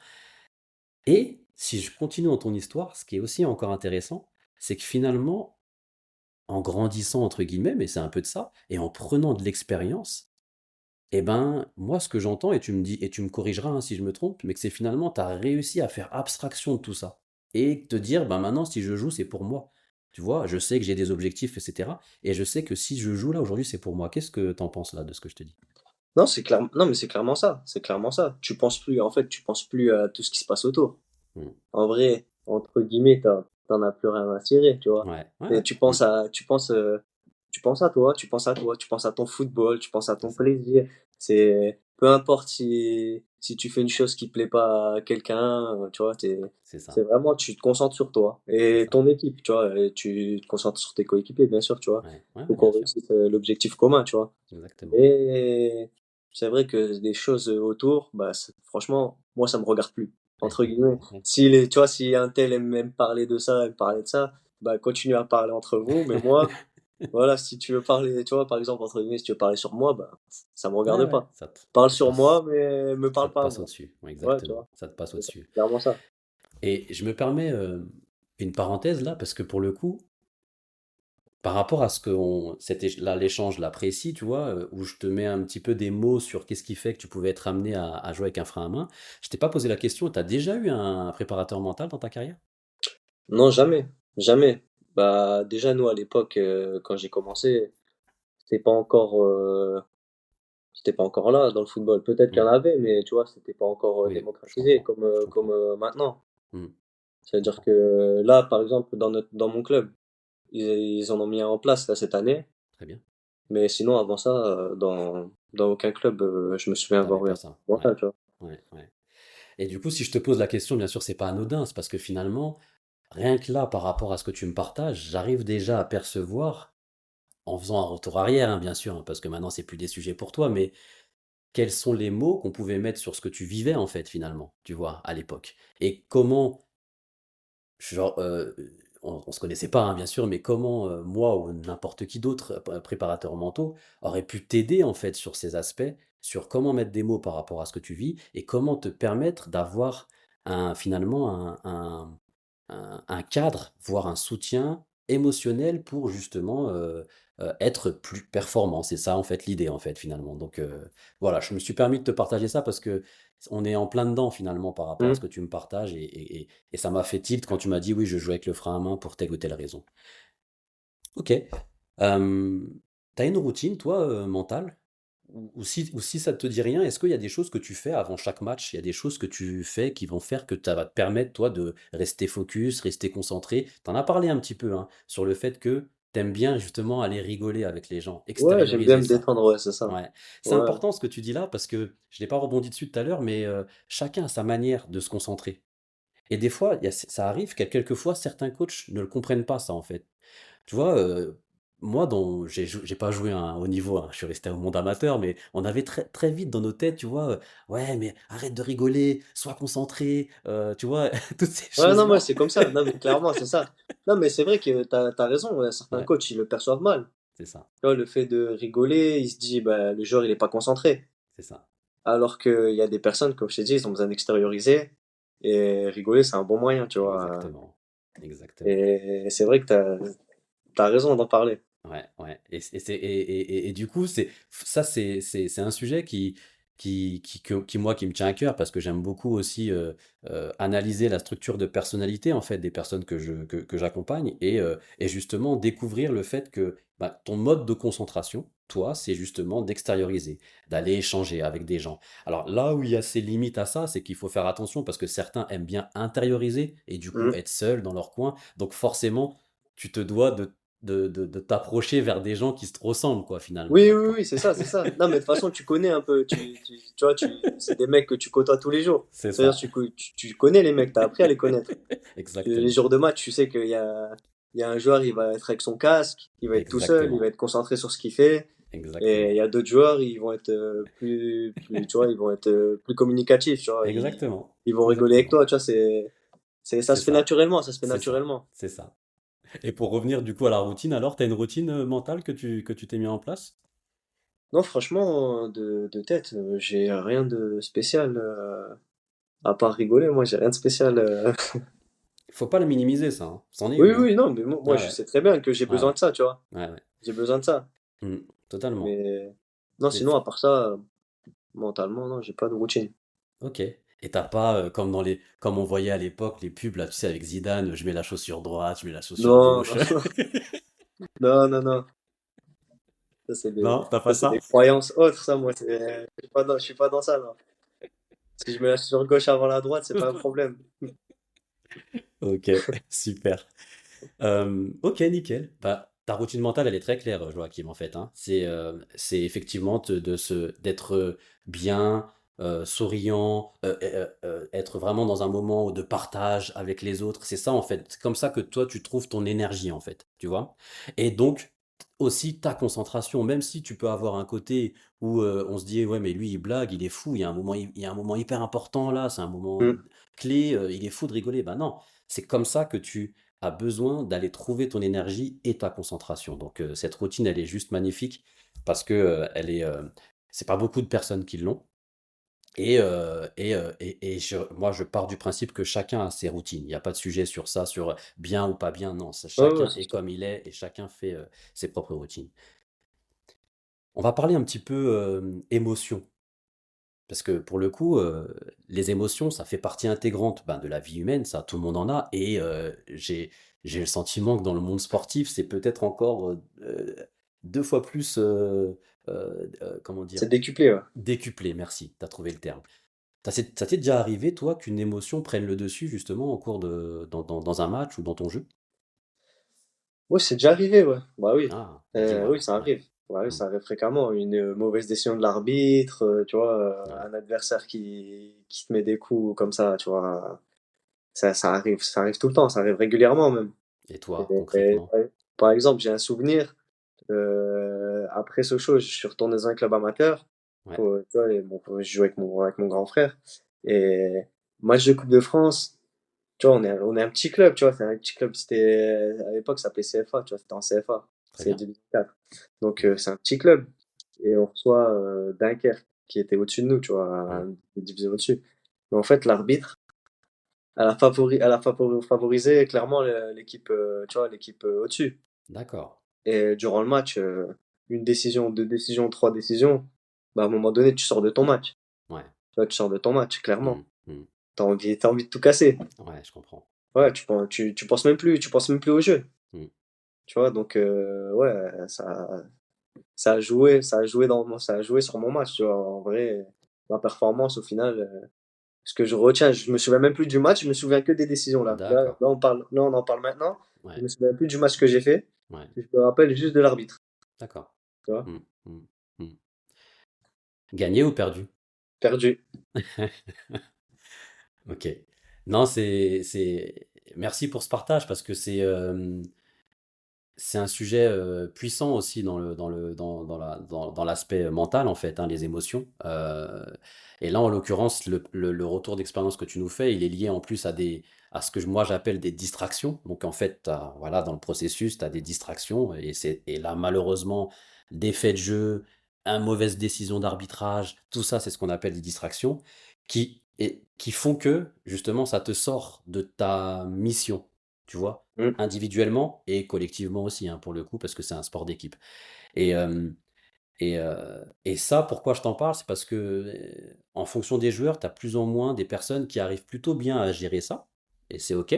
Et si je continue dans ton histoire, ce qui est aussi encore intéressant, c'est que finalement, en «grandissant» entre guillemets, mais c'est un peu de ça, et en prenant de l'expérience, et ben, moi ce que j'entends et tu me dis et tu me corrigeras, hein, si je me trompe, mais que c'est finalement tu as réussi à faire abstraction de tout ça et te dire: «Ben, maintenant si je joue, c'est pour moi». Tu vois? Je sais que j'ai des objectifs et cetera et je sais que si je joue là aujourd'hui, c'est pour moi. Qu'est-ce que tu en penses là de ce que je te dis? Non, non, mais c'est clairement ça. Tu penses plus à tout ce qui se passe autour. Mmh. En vrai, entre guillemets, t'en as plus rien à cirer, tu vois? Ouais, ouais, Et ouais. Mmh. tu penses à toi, tu penses à toi, tu penses à ton football, tu penses à C'est ton ça, plaisir. C'est peu importe si tu fais une chose qui plaît pas à quelqu'un, tu vois? c'est ça, C'est vraiment tu te concentres sur toi c'est et ça. ton équipe, tu vois? Et tu te concentres sur tes coéquipiers, bien sûr, tu vois? Ouais, ouais, Faut ouais, qu'on bien sûr. réussisse, l'objectif commun, tu vois? Exactement. Et c'est vrai que des choses, autour, bah, franchement, moi, ça me regarde plus, Ouais, entre guillemets. ouais. Tu vois, si un tel aime parler de ça, aime parler de ça, bah, continuez à parler entre vous, mais moi, voilà, si tu veux parler, tu vois, par exemple, entre guillemets, si tu veux parler sur moi, bah, ça me Ouais, regarde ouais, pas. Parle ça te sur moi, passe mais me ça parle te pas à passe moi. au-dessus. Ouais, Ouais, tu exactement, vois? ça te passe C'est au-dessus. clairement ça. Et je me permets, une parenthèse là, parce que pour le coup, par rapport à ce qu'on cet éch là, l'échange là précis, tu vois, où je te mets un petit peu des mots sur qu'est-ce qui fait que tu pouvais être amené à jouer avec un frein à main. Je t'ai pas posé la question, tu as déjà eu un préparateur mental dans ta carrière? Non, jamais, jamais. Bah, déjà, nous, à l'époque, quand j'ai commencé, c'était pas encore, c'était pas encore là dans le football. Peut-être qu'il y en Mmh. avait, mais tu vois, c'était pas encore, Oui, démocratisé je comme, comprends. maintenant. Mmh. Je C'est-à-dire comprends. que là, par exemple, dans mon club, ils en ont mis un en place là cette année, Très bien. mais sinon avant ça, dans aucun club, je me souviens Tu avais avoir eu pas un ça. Ouais. mental, tu vois? Ouais, ouais. Et du coup, si je te pose la question, bien sûr, c'est pas anodin, c'est parce que finalement, rien que là, par rapport à ce que tu me partages, j'arrive déjà à percevoir, en faisant un retour arrière, hein, bien sûr, hein, parce que maintenant, c'est plus des sujets pour toi, mais quels sont les mots qu'on pouvait mettre sur ce que tu vivais, en fait, finalement, tu vois, à l'époque? Et comment, genre, on se connaissait pas, hein, bien sûr, mais comment, moi ou n'importe qui d'autre, préparateurs mentaux, aurait pu t'aider, en fait, sur ces aspects, sur comment mettre des mots par rapport à ce que tu vis et comment te permettre d'avoir finalement, un cadre, voire un soutien émotionnel pour justement, être plus performant. C'est ça en fait l'idée en fait finalement. Donc, voilà, je me suis permis de te partager ça parce que on est en plein dedans finalement par rapport à ce Mmh. que tu me partages et ça m'a fait tilt quand tu m'as dit: «Oui, je joue avec le frein à main pour telle ou telle raison». OK. Tu une routine toi, mentale? Ou si ça te dit rien, est-ce qu'il y a des choses que tu fais avant chaque match? Il y a des choses que tu fais qui vont faire que ça va te permettre, toi, de rester focus, rester concentré? Tu en as parlé un petit peu, hein, sur le fait que tu aimes bien justement aller rigoler avec les gens, Ouais, j'aime bien extérioriser me ça. détendre, ouais, c'est ça. Ouais. C'est Ouais. important ce que tu dis là parce que je n'ai pas rebondi dessus tout à l'heure, mais chacun a sa manière de se concentrer et des fois, il y a ça arrive quelquefois certains coachs ne le comprennent pas ça, en fait. Tu vois, moi dans j'ai pas joué à un haut niveau, hein, je suis resté au monde amateur, mais on avait très très vite dans nos têtes, tu vois, «Ouais, mais arrête de rigoler, sois concentré», tu vois? Toutes ces Ouais, non, moi, choses-là. c'est comme ça. Non, mais clairement, c'est ça. Non, mais c'est vrai que tu as raison, certains Ouais, coachs, ils le perçoivent mal. c'est ça, Tu vois, le fait de rigoler, il se dit: «Bah, le joueur, il est pas concentré». c'est ça. Alors qu'il y a des personnes, comme je t'ai dit, ils ont besoin d'extérioriser et rigoler, c'est un bon moyen, tu vois? Exactement, exactement. Et c'est vrai que tu as raison d'en parler. Ouais, ouais et du coup, c'est un sujet qui moi, qui me tient à cœur parce que j'aime beaucoup aussi, analyser la structure de personnalité, en fait, des personnes que j'accompagne et justement découvrir le fait que, bah, ton mode de concentration, toi, c'est justement d'extérioriser, d'aller échanger avec des gens. Alors là où il y a ces limites à ça, c'est qu'il faut faire attention parce que certains aiment bien intérioriser et du coup Mmh. être seuls dans leur coin. Donc forcément, tu te dois de de t'approcher vers des gens qui se ressemblent, quoi, finalement, Oui, oui, là-dedans. oui, c'est ça, c'est ça. Non, mais de toute façon, tu connais un peu, tu vois, c'est des mecs que tu côtoies tous les jours. C'est C'est-à-dire, ça. tu connais les mecs, t'as appris à les connaître. Les Exactement. jours de match, tu sais il y a un joueur, il va être avec son casque, il va être tout seul, il va Exactement. être concentré sur ce qu'il fait. Et il Exactement. y a d'autres joueurs, ils vont être tu vois, ils vont être plus communicatifs, tu vois. Exactement. Ils vont rigoler avec Exactement. toi, tu vois, ça C'est se fait ça. naturellement, ça se fait C'est ça. naturellement. C'est ça. Et pour revenir du coup à la routine, alors, t'as une routine mentale que tu t'es mis en place? Non, franchement, de tête, j'ai rien de spécial, à part rigoler, moi, j'ai rien de spécial. Faut pas le minimiser, ça, hein. C'en est Oui, une, hein. oui, non, mais moi, Ouais, je ouais. sais très bien que j'ai Ouais, besoin ouais. de ça, tu vois. Ouais, ouais. J'ai besoin de ça. Totalement. Mais non, Et sinon, à part ça, mentalement, non, j'ai pas de routine. ok. Et t'as pas, comme on voyait à l'époque, les pubs, là, tu sais, avec Zidane, je mets la chaussure droite, je mets la chaussure Non, gauche. non, non, non. Non, t'as Ça, pas c'est des ça? croyances autres, ça, moi. Je suis pas dans ça, là. Si je me lâche sur gauche avant la droite, c'est pas un problème. Ok, super. Ok, nickel. Bah, ta routine mentale, elle est très claire, Joachim, en fait, hein. C'est effectivement d'être bien, souriant, être vraiment dans un moment de partage avec les autres. C'est ça, en fait. C'est comme ça que toi, tu trouves ton énergie, en fait. Tu vois? Et donc, aussi ta concentration, même si tu peux avoir un côté où on se dit, ouais, mais lui, il blague, il est fou, il y a un moment hyper important là, c'est un moment Mm. clé, il est fou de rigoler. Ben non, c'est comme ça que tu a besoin d'aller trouver ton énergie et ta concentration. Donc, cette routine, elle est juste magnifique parce que c'est pas beaucoup de personnes qui l'ont. Moi, je pars du principe que chacun a ses routines. Il n'y a pas de sujet sur ça, sur bien ou pas bien. Non, Ouais, ouais, chacun c'est est sûr. comme il est et chacun fait ses propres routines. On va parler un petit peu émotion. Parce que pour le coup, les émotions, ça fait partie intégrante, ben, de la vie humaine, ça, tout le monde en a. Et j'ai le sentiment que dans le monde sportif, c'est peut-être encore 2 fois plus, comment dire, C'est décuplé, ouais. décuplé. Merci, tu as trouvé le terme. Ça t'est déjà arrivé, toi, qu'une émotion prenne le dessus, justement, dans un match ou dans ton jeu? Ouais, c'est déjà arrivé, ouais. Bah oui. Ah, bah dis-moi Oui, alors. ça Ouais. arrive. Ouais, oui, Hmm, ça arrive fréquemment. Une mauvaise décision de l'arbitre, tu vois, ouais. un adversaire qui te met des coups comme ça, tu vois. Ça arrive tout le temps, ça arrive régulièrement même. Et Et, toi, concrètement? ouais. Par exemple, j'ai un souvenir, après Sochaux, je suis retourné dans un club amateur. Ouais, Tu vois, je jouais avec mon grand frère. Et match de Coupe de France, tu vois, on est un petit club, tu vois, c'est un petit club, à l'époque, ça s'appelait CFA, tu vois, c'était en CFA, très c'est bien. Division 4. Donc, Hmm, c'est un petit club. Et on reçoit Dunkerque, qui était au-dessus de nous, tu vois, hmm, une division au-dessus. Mais en fait, l'arbitre, favorisé clairement l'équipe, tu vois, l'équipe au-dessus. d'accord. Et durant le match, une décision, deux décisions, trois décisions, bah, à un moment donné, tu sors de ton match. Ouais. Tu vois, tu sors de ton match, Hmm, clairement. hmm. T'as envie de tout casser. Ouais, je comprends. Ouais, tu penses même plus au jeu. Hmm. Tu vois, donc, ouais, ça a joué sur mon match, tu vois. En vrai, ma performance, au final, ce que je retiens, je me souviens même plus du match, je me souviens que des décisions, là. D'accord. Là, on en parle maintenant. Je Ouais, me souviens plus du match que j'ai fait. ouais, Je me rappelle juste de l'arbitre, d'accord. tu vois. Hmm, hmm, hmm. Gagné ou perdu? Perdu. Ok. Non, merci pour ce partage parce que c'est un sujet puissant aussi dans l'aspect mental, en fait, hein, les émotions. Et là, en l'occurrence, le retour d'expérience que tu nous fais, il est lié en plus à ce que moi j'appelle des distractions. Donc, en fait, voilà, dans le processus, tu as des distractions. Et là, malheureusement, des faits de jeu, une mauvaise décision d'arbitrage, tout ça, c'est ce qu'on appelle des distractions qui font que, justement, ça te sort de ta mission, tu vois, Mm. individuellement et collectivement aussi, hein, pour le coup, parce que c'est un sport d'équipe. Et, et ça, pourquoi je t'en parle, c'est parce que en fonction des joueurs, tu as plus ou moins des personnes qui arrivent plutôt bien à gérer ça, et c'est OK,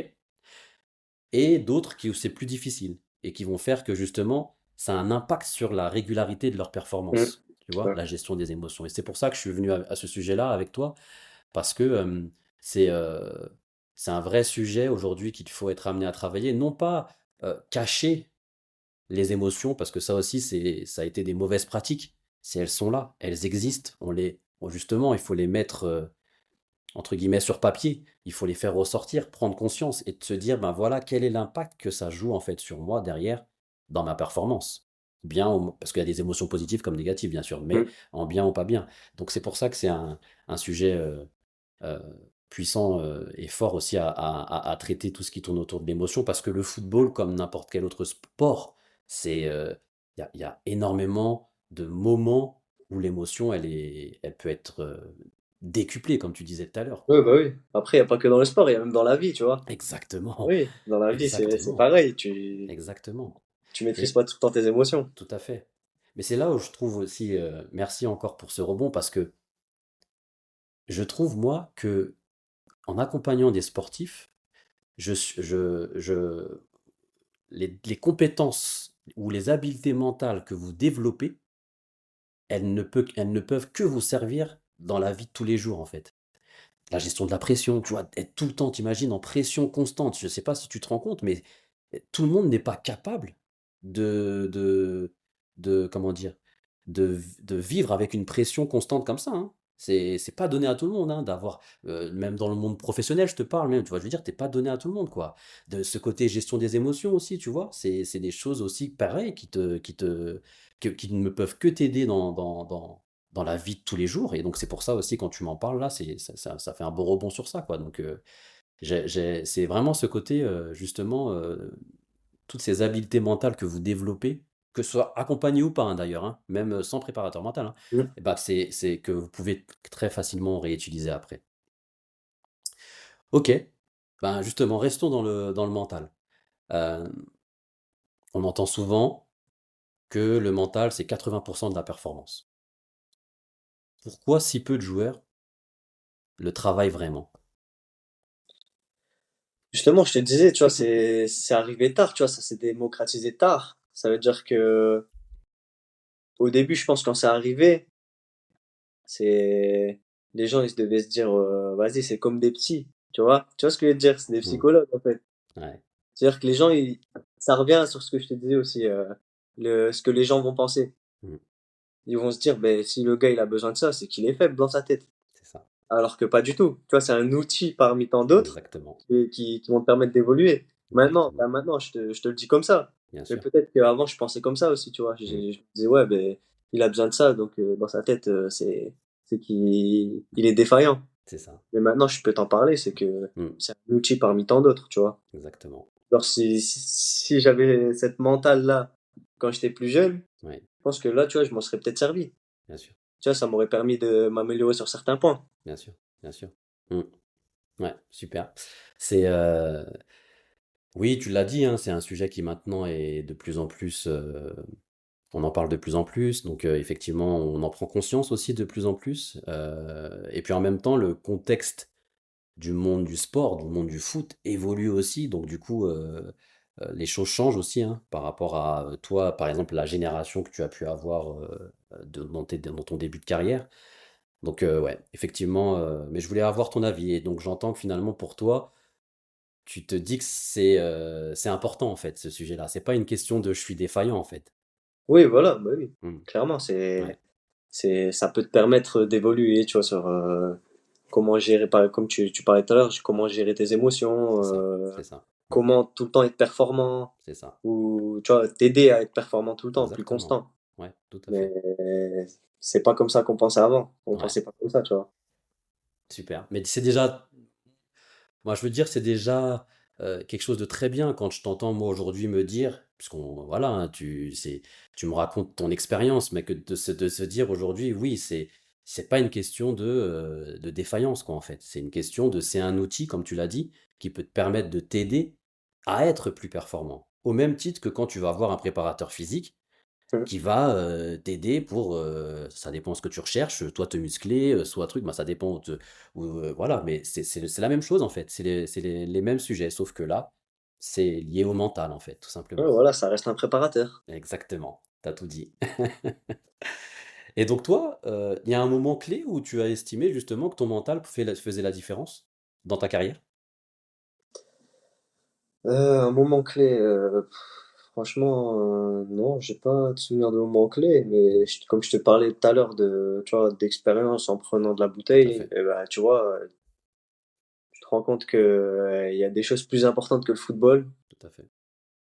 et d'autres qui c'est plus difficile, et qui vont faire que justement, ça a un impact sur la régularité de leur Mm. performance, tu vois, Ouais. la gestion des émotions. Et c'est pour ça que je suis venu à ce sujet-là avec toi, parce que c'est euh, c'est un vrai sujet aujourd'hui qu'il faut être amené à travailler, non pas caché les émotions, parce que ça aussi, ça a été des mauvaises pratiques. Si elles sont là, elles existent, justement, il faut les mettre, entre guillemets, sur papier. Il faut les faire ressortir, prendre conscience et de se dire, ben voilà, quel est l'impact que ça joue en fait sur moi derrière dans ma performance. Parce qu'il y a des émotions positives comme négatives, bien sûr, mais Mm. en bien ou pas bien. Donc c'est pour ça que c'est un sujet euh, puissant et fort aussi à traiter tout ce qui tourne autour de l'émotion, parce que le football, comme n'importe quel autre sport, il y a énormément de moments où l'émotion, elle peut être décuplée, comme tu disais tout à l'heure, Oui, quoi. bah oui. Après, il n'y a pas que dans le sport, il y a même dans la vie, tu vois. Exactement, Oui, dans la vie, c'est exactement, pareil. exactement. Tu maîtrises Et pas tout le temps tes émotions. tout à fait. Mais c'est là où je trouve aussi, merci encore pour ce rebond, parce que je trouve, moi, que en accompagnant des sportifs, je, suis- je, les compétences ou les habiletés mentales que vous développez, elles ne peuvent que vous servir dans la vie de tous les jours, en fait. La gestion de la pression, tu vois, être tout le temps, t'imagines, en pression constante. Je ne sais pas si tu te rends compte, mais tout le monde n'est pas capable de, de, comment dire, de vivre avec une pression constante comme ça, hein. C'est pas donné à tout le monde, hein, d'avoir, même dans le monde professionnel, je te parle, même, tu vois, je veux dire, t'es pas donné à tout le monde, quoi. De ce côté gestion des émotions aussi, tu vois, c'est des choses aussi pareilles qui ne peuvent que t'aider dans la vie de tous les jours. Et donc, c'est pour ça aussi, quand tu m'en parles là, ça fait un beau rebond sur ça, quoi. Donc, c'est vraiment ce côté, justement, toutes ces habiletés mentales que vous développez, que ce soit accompagné ou pas, hein, d'ailleurs, hein, même sans préparateur mental, hein, Mm. et bah, c'est que vous pouvez très facilement réutiliser après. Ok, ben justement, restons dans le mental. Euh, on entend souvent que le mental, c'est 80% de la performance. Pourquoi si peu de joueurs le travaillent vraiment? Justement, je te disais, tu vois, c'est arrivé tard, tu vois, ça s'est démocratisé tard. Ça veut dire que au début, je pense quand c'est arrivé, c'est les gens ils devaient se dire vas-y, c'est comme des petits, tu vois? Tu vois ce que je veux dire? C'est des Hmm, psychologues en fait. ouais, C'est-à-dire que les gens ça revient sur ce que je te disais aussi le ce que les gens vont penser. hmm, Ils vont se dire ben si le gars il a besoin de ça, c'est qu'il est faible dans sa tête. c'est ça, Alors que pas du tout. Tu vois, c'est un outil parmi tant d'autres exactement, qui vont te permettre d'évoluer. Maintenant, exactement, là, maintenant, je te le dis comme ça. bien Mais sûr. peut-être qu'avant, je pensais comme ça aussi, tu vois. Hmm, Je me disais, ouais, ben, il a besoin de ça, donc dans sa tête, c'est qu'il est défaillant. c'est ça, Mais maintenant, je peux t'en parler, c'est que hmm, c'est un outil parmi tant d'autres, tu vois. exactement, Alors, si j'avais cette mentale-là quand j'étais plus jeune, oui, je pense que là, tu vois, je m'en serais peut-être servi. bien sûr, Tu vois, ça m'aurait permis de m'améliorer sur certains points. bien sûr, bien sûr. Hmm, ouais, super. C'est, oui, tu l'as dit, hein, c'est un sujet qui maintenant est de plus en plus, on en parle de plus en plus, donc effectivement, on en prend conscience aussi de plus en plus. Et puis en même temps, le contexte du monde du sport, du monde du foot évolue aussi, donc du coup, les choses changent aussi, hein, par rapport à toi, par exemple, la génération que tu as pu avoir dans ton début de carrière. Donc ouais, effectivement, mais je voulais avoir ton avis, et donc j'entends que finalement pour toi, tu te dis que c'est important en fait, ce sujet-là. C'est pas une question de je suis défaillant en fait. Oui, voilà, bah oui. Hmm. Clairement, Ouais, ça peut te permettre d'évoluer, tu vois, sur comment gérer, comme tu parlais tout à l'heure, comment gérer tes émotions, c'est ça, c'est ça. Hmm. comment tout le temps être performant, C'est ça, ou tu vois, t'aider à être performant tout le temps, plus exactement. constant. Ouais, tout à Mais fait. c'est pas comme ça qu'on pensait avant. On Ouais, pensait pas comme ça, tu vois. super. Mais c'est déjà, moi je veux dire, c'est déjà quelque chose de très bien quand je t'entends moi aujourd'hui me dire, puisqu'on, voilà, hein, tu me racontes ton expérience, mais que de se dire aujourd'hui, oui, c'est pas une question de défaillance, quoi, en fait. C'est une question c'est un outil, comme tu l'as dit, qui peut te permettre de t'aider à être plus performant. Au même titre que quand tu vas voir un préparateur physique, Mm. qui va, t'aider pour, ça dépend ce que tu recherches, toi te muscler, soit truc, bah, ça dépend voilà, mais c'est la même chose en fait, c'est les mêmes sujets, sauf que là, c'est lié au mental en fait, tout Ouais, simplement. voilà, ça reste un préparateur. Exactement, t'as tout dit. Et donc toi, il y a un moment clé où tu as estimé justement que ton mental faisait la différence dans ta carrière? Un moment clé, franchement, non, j'ai pas de souvenir de moments clés, mais comme je te parlais tout à l'heure de, tu vois, d'expérience en prenant de la Tout à bouteille, fait, et bah, tu vois, tu te rends compte que il y a des choses plus importantes que le football tout à fait.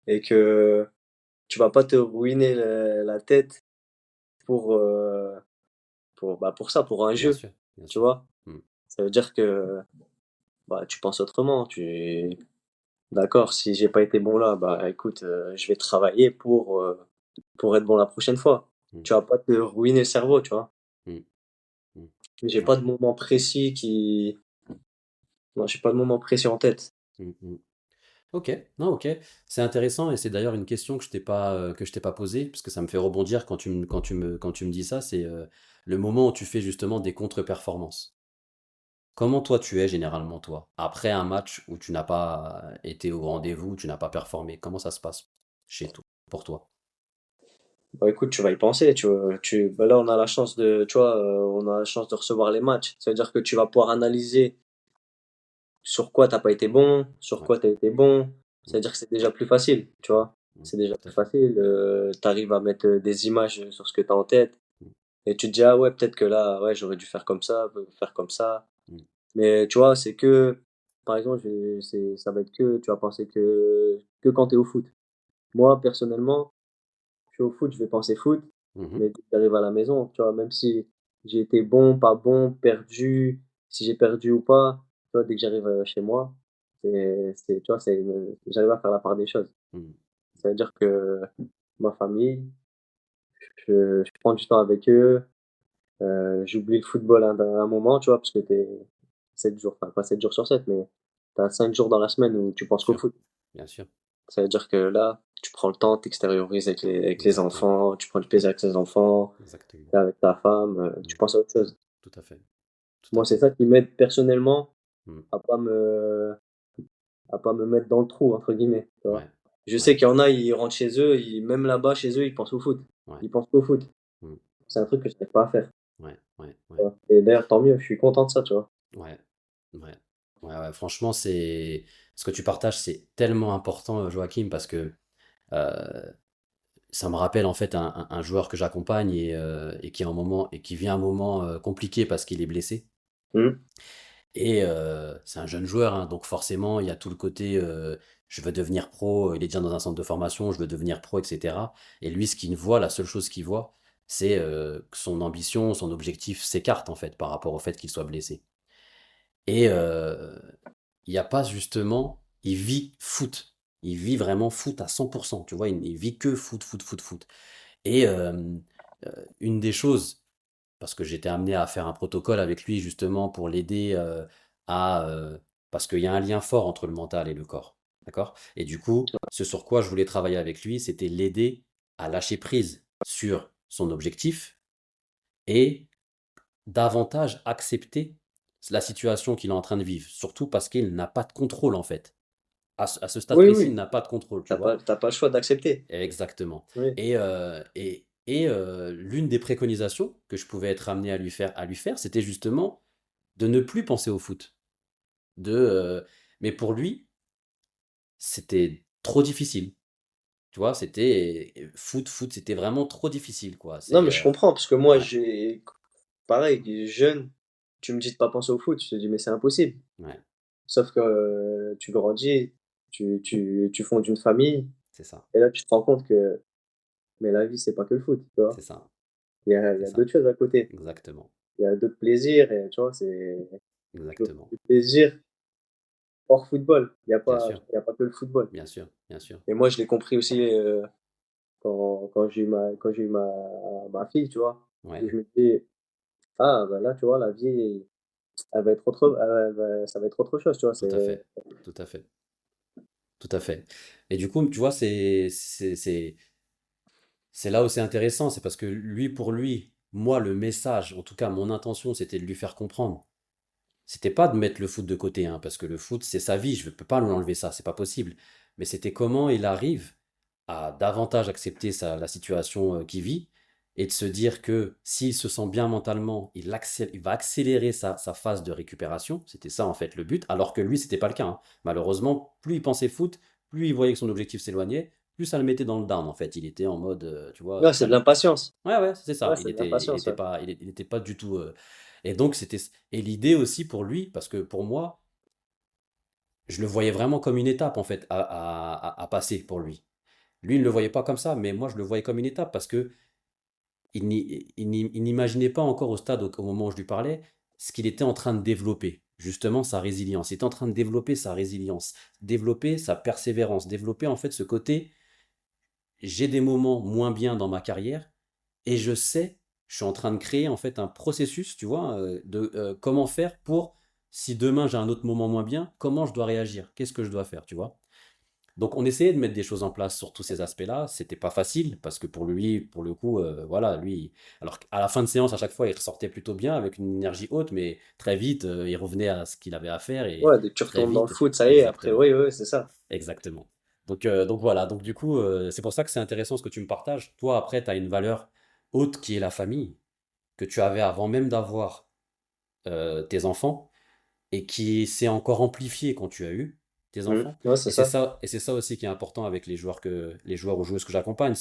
et que tu vas pas te ruiner la tête pour, pour ça, pour un Bien jeu, sûr, bien tu sûr. vois. Mmh. Ça veut dire que bah, tu penses autrement. D'accord, si j'ai pas été bon là, bah écoute, je vais travailler pour être bon la prochaine fois. Mmh. Tu vas pas te ruiner le cerveau, tu vois. Mmh. Mmh. J'ai Ouais. pas de moment précis non, j'ai pas de moment précis en tête. Mmh mh. OK, non, OK. C'est intéressant et c'est d'ailleurs une question que je t'ai pas posée, parce que ça me fait rebondir quand tu me dis ça, c'est, le moment où tu fais justement des contre-performances. Comment toi tu es généralement toi? Après un match où tu n'as pas été au rendez-vous, où tu n'as pas performé, comment ça se passe chez toi pour toi? Bah écoute, tu vas y penser, bah là on a la chance de, tu vois, on a la chance de recevoir les matchs. Ça veut dire que tu vas pouvoir analyser sur quoi t'as pas été bon, sur Ouais. quoi t'as été bon. Ça Mmh. veut dire que c'est déjà plus facile, tu Mmh. vois. Mmh. C'est déjà Tout à plus fait. facile. Tu arrives à mettre des images sur ce que t'as en tête. Mmh. Et tu te dis, ah ouais, peut-être que là, ouais, j'aurais dû faire comme ça, faire comme ça. Mmh. Mais tu vois, c'est que, par exemple, ça va être que, tu vas penser que quand tu es au foot. Moi, personnellement, je suis au foot, je vais penser foot, Mmh mh. mais dès que j'arrive à la maison, tu vois, même si j'ai été bon, pas bon, perdu, si j'ai perdu ou pas, tu vois, dès que j'arrive chez moi, tu vois, j'arrive à faire la part des choses. Mmh. Ça veut dire que ma famille, je prends du temps avec eux. J'oublie le football un moment, tu vois? Parce que tu es 7 jours, enfin pas 7 jours sur 7, mais tu as 5 jours dans la semaine où tu Bien penses qu'au sûr, foot. bien sûr. Ça veut dire que là, tu prends le temps, tu extériorises avec les Exactement, enfants, tu prends du plaisir avec tes enfants, exactement. tu es avec ta femme, Mmh. tu penses à autre chose. Tout à fait, tout à Moi, c'est fait. ça qui m'aide personnellement Mmh. à pas me à pas me «mettre dans le trou» entre guillemets, tu vois? Ouais, Je ouais, sais qu'il y en a, ils rentrent chez eux, même là-bas chez eux, ils pensent au foot. ouais. Ils pensent qu'au foot. Mmh. C'est un truc que j'arrive pas à faire, Ouais, ouais, tu ouais. vois? Et d'ailleurs tant mieux, je suis content de ça, tu vois? Ouais, ouais. Ouais, ouais, franchement, c'est ce que tu partages, c'est tellement important, Joachim, parce que, heu, ça me rappelle en fait un joueur que j'accompagne et qui est et qui vit un moment, compliqué parce qu'il est blessé Mmh. et c'est un jeune joueur, hein, donc forcément, il y a tout le côté, je veux devenir pro, il est déjà dans un centre de formation, je veux devenir pro et cetera et lui, ce qu'il voit, la seule chose qu'il voit, c'est, que son ambition, son objectif s'écarte en fait par rapport au fait qu'il soit blessé et il y a pas justement il vit foot. Il vit vraiment foot à 100%, tu vois? Il vit que foot, foot, foot, foot et une des choses parce que j'étais amené à faire un protocole avec lui justement pour l'aider, à, parce qu'il y a un lien fort entre le mental et le corps, d'accord? Et du coup, ce sur quoi je voulais travailler avec lui, c'était l'aider à lâcher prise sur son objectif et davantage accepter la situation qu'il est en train de vivre. Surtout parce qu'il n'a pas de contrôle, en fait. À ce stade Oui, précis, il oui, n'a pas de contrôle, tu tu vois? pas le choix d'accepter. Exactement. Oui. L'une des préconisations que je pouvais être amené à lui faire, c'était justement de ne plus penser au foot. Mais pour lui, c'était trop difficile. Tu vois? C'était foot, foot, c'était vraiment trop difficile, quoi. Non, mais je comprends parce que moi, Ouais, j'ai pareil, jeune, tu me dis de pas penser au foot, je te dis: «Mais c'est impossible». ouais, Sauf que, tu grandis, tu fondes une famille c'est ça, et là, tu te rends compte que, mais la vie, c'est pas que le foot, tu c'est vois? ça, Il c'est y a ça. d'autres choses à côté. Exactement, Il y a d'autres plaisirs et tu vois, tu veux exactement. du plaisir hors football. Bien sûr, Il y a pas que le football bien sûr, bien sûr. et moi, je l'ai compris aussi, quand j'ai eu ma fille, tu vois? Où Ouais, je me dis: «Ah, bah, là, tu vois, la vie, ça va être autre chose», tu vois? tout à fait, tout à fait, tout à fait. Et du coup, tu vois, c'est là où c'est intéressant, c'est parce que lui, pour lui, moi, le message, en tout cas, mon intention, c'était de lui faire comprendre. C'était pas de mettre le foot de côté, hein, parce que le foot, c'est sa vie, je ne peux pas lui enlever ça, c'est pas possible. Mais c'était comment il arrive à davantage accepter la situation qu'il vit et de se dire que s'il se sent bien mentalement, il va accélérer sa phase de récupération. C'était ça en fait le but, alors que lui, c'était pas le cas, hein. Malheureusement, plus il pensait foot, plus il voyait que son objectif s'éloignait, plus ça le mettait dans le down, en fait. Il était en mode, tu vois, Ouais, c'est de l'impatience. ouais, ouais, c'est ça. Ouais, Il c'est de était, il l'impatience, était ouais. pas, il était pas du tout. Et donc, et l'idée aussi pour lui, parce que pour moi, je le voyais vraiment comme une étape, en fait, à passer pour lui. Lui, il ne le voyait pas comme ça, mais moi, je le voyais comme une étape parce que il n'imaginait pas encore au stade au moment où je lui parlais ce qu'il était en train de développer, justement sa résilience. Il était en train de développer sa résilience, développer sa persévérance, développer en fait ce côté, j'ai des moments moins bien dans ma carrière et je suis en train de créer en fait un processus, tu vois, de comment faire pour, si demain j'ai un autre moment moins bien, comment je dois réagir, qu'est-ce que je dois faire, tu vois. Donc on essayait de mettre des choses en place sur tous ces aspects-là. C'était pas facile parce que pour lui, pour le coup, voilà, lui, alors qu'à la fin de séance, à chaque fois, il ressortait plutôt bien avec une énergie haute, mais très vite, il revenait à ce qu'il avait à faire et Ouais, dès que tu très retournes dans le vite, foot, ça y est, après, exactement, oui, oui, c'est ça. exactement. Donc voilà, donc du coup, c'est pour ça que c'est intéressant ce que tu me partages. Toi, après, tu as une valeur haute qui est la famille, que tu avais avant même d'avoir tes enfants et qui s'est encore amplifié quand tu as eu tes enfants. Ouais, c'est ça. Et c'est ça aussi qui est important avec les joueurs ou joueuses que j'accompagne,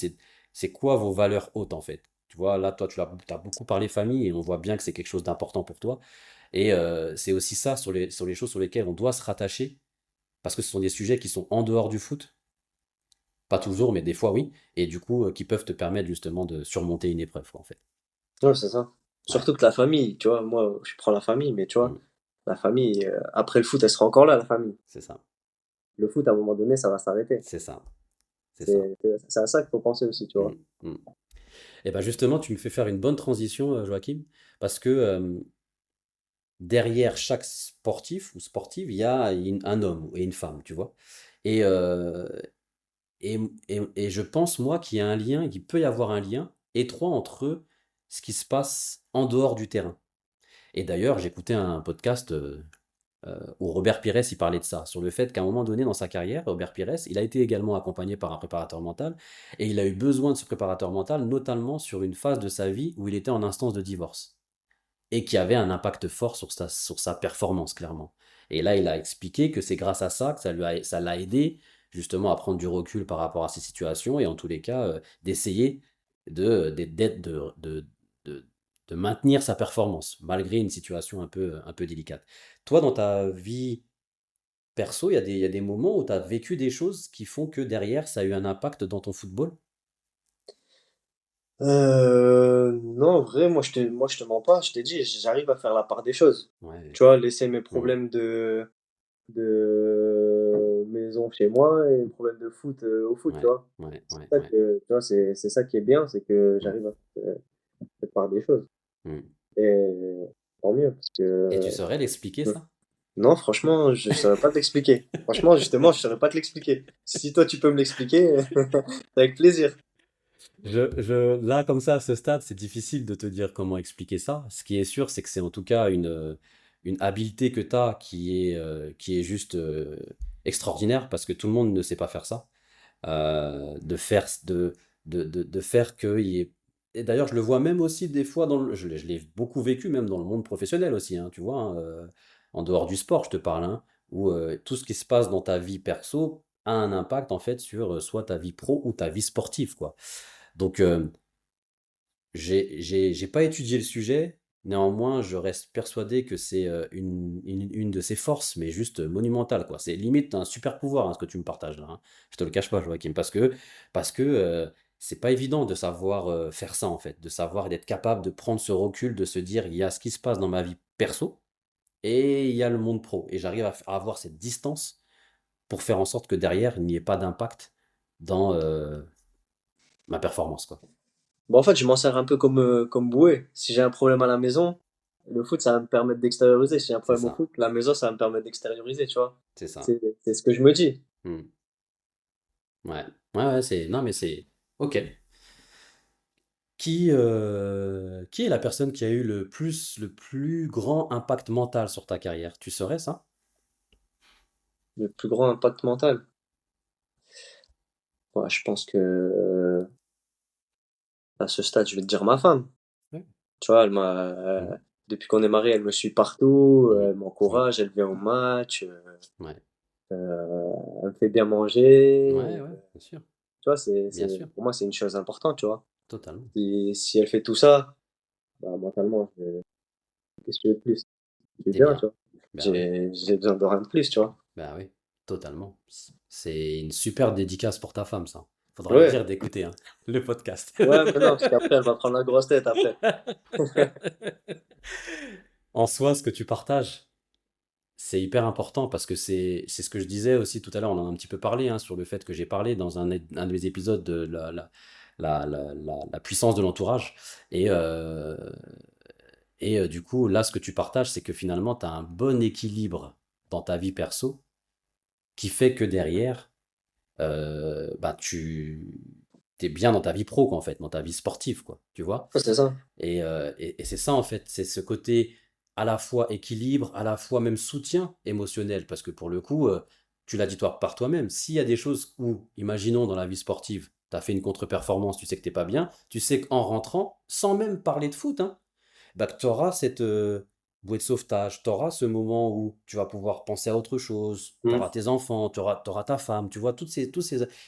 c'est quoi vos valeurs hautes en fait. Tu vois, là, toi, as beaucoup parlé famille et on voit bien que c'est quelque chose d'important pour toi. Et c'est aussi ça sur les choses sur lesquelles on doit se rattacher parce que ce sont des sujets qui sont en dehors du foot. Pas toujours, mais des fois oui. Et du coup, qui peuvent te permettre justement de surmonter une épreuve, quoi, en fait. Ouais, c'est ça. Ouais. Surtout que la famille, tu vois, moi, je prends la famille, mais tu vois, Mm. la famille, après le foot, elle sera encore là, la famille. C'est ça. Le foot, à un moment donné, ça va s'arrêter. C'est ça. C'est ça. C'est à ça qu'il faut penser aussi, tu Mm. vois. Mm. Et ben justement, tu me fais faire une bonne transition, Joachim, parce que derrière chaque sportif ou sportive, il y a un homme et une femme, tu vois. Et, euh, et je pense, moi, qu'il y a un lien, qu'il peut y avoir un lien étroit entre ce qui se passe en dehors du terrain. Et d'ailleurs, j'écoutais un podcast où Robert Pires il parlait de ça, sur le fait qu'à un moment donné dans sa carrière, Robert Pires, il a été également accompagné par un préparateur mental, et il a eu besoin de ce préparateur mental, notamment sur une phase de sa vie où il était en instance de divorce et qui avait un impact fort sur sa performance, clairement. Et là, il a expliqué que c'est grâce à ça que ça l'a aidé justement à prendre du recul par rapport à ces situations et en tous les cas d'essayer de, de maintenir sa performance malgré une situation un peu délicate. Toi, dans ta vie perso, il y a des moments où tu as vécu des choses qui font que derrière, ça a eu un impact dans ton football? Non, en vrai, moi, je te mens pas. Je t'ai dit, j'arrive à faire la part des choses. Ouais. Tu vois, laisser mes Mm. problèmes de maison chez moi et mes problèmes de foot au foot, tu Ouais, vois. ouais, C'est ouais, ça ouais. que, tu vois, c'est ça qui est bien, c'est que Mm. j'arrive à faire cette part des choses. Mm. Et tant mieux, parce que Et tu saurais l'expliquer ça? non, franchement, je saurais pas te l'expliquer. Franchement, justement, je saurais pas te l'expliquer. Si toi, tu peux me l'expliquer, c'est avec plaisir. Là, comme ça, à ce stade, c'est difficile de te dire comment expliquer ça. Ce qui est sûr, c'est que c'est en tout cas une habileté que tu as qui est juste extraordinaire parce que tout le monde ne sait pas faire ça. De faire qu'il y ait... Et d'ailleurs, je le vois même aussi des fois, je l'ai beaucoup vécu même dans le monde professionnel aussi, hein, tu vois, hein, en dehors du sport, je te parle, hein, où tout ce qui se passe dans ta vie perso a un impact en fait sur soit ta vie pro ou ta vie sportive, quoi. Donc, j'ai pas étudié le sujet, néanmoins, je reste persuadé que c'est une de ses forces, mais juste monumentale, quoi. C'est limite un super pouvoir, hein, ce que tu me partages là, hein. Je te le cache pas, Joachim, parce que c'est pas évident de savoir faire ça, en fait, de savoir d'être capable de prendre ce recul, de se dire, il y a ce qui se passe dans ma vie perso et il y a le monde pro. Et j'arrive à avoir cette distance pour faire en sorte que derrière, il n'y ait pas d'impact dans ma performance, quoi. Bon, en fait, je m'en sers un peu comme bouée. Si j'ai un problème à la maison, le foot, ça va me permettre d'extérioriser. Si j'ai un C'est problème au ça, foot, la maison, ça va me permettre d'extérioriser, tu vois. c'est ça. C'est ce que je me dis. Hmm. Ouais, ouais, ouais, c'est. Non, mais c'est. Ok. Qui est la personne qui a eu le plus grand impact mental sur ta carrière? Tu saurais ça? Le plus grand impact mental. Ouais, je pense que à ce stade, je vais te dire ma femme. Ouais. Tu vois, Mhm, depuis qu'on est mariés, elle me suit partout, mhm, elle mhm. m'encourage, elle vient au match, Ouais, elle me fait bien manger. ouais, ouais, bien sûr. Tu vois, Bien sûr, pour moi, c'est une chose importante, tu vois. totalement. Si elle fait tout ça, bah, mentalement, qu'est-ce que tu veux de plus? Je suis T'es bien, bien. tu vois. Ben oui, J'ai besoin de rien de plus, tu vois. ben oui, totalement. C'est une super dédicace pour ta femme, ça. Faudra lui Ouais, dire d'écouter hein, le podcast. ouais, mais non, parce qu'après, elle va prendre la grosse tête après. En soi, ce que tu partages, c'est hyper important parce que c'est ce que je disais aussi tout à l'heure, on en a un petit peu parlé hein, sur le fait que j'ai parlé dans un de mes épisodes de la puissance de l'entourage. Et, euh, du coup, là, ce que tu partages, c'est que finalement, tu as un bon équilibre dans ta vie perso qui fait que derrière, bah, tu es bien dans ta vie pro, quoi, en fait, dans ta vie sportive, quoi, tu vois. Ouais, c'est ça. Et c'est ça, en fait, c'est ce côté à la fois équilibre, à la fois même soutien émotionnel, parce que pour le coup, tu l'as dit toi par toi-même, s'il y a des choses où, imaginons dans la vie sportive, tu as fait une contre-performance, tu sais que t'es pas bien, tu sais qu'en rentrant, sans même parler de foot, hein, bah, que tu auras cette bouée de sauvetage, tu auras ce moment où tu vas pouvoir penser à autre chose, tu Mm. auras tes enfants, tu auras ta femme, tu vois, tous ces...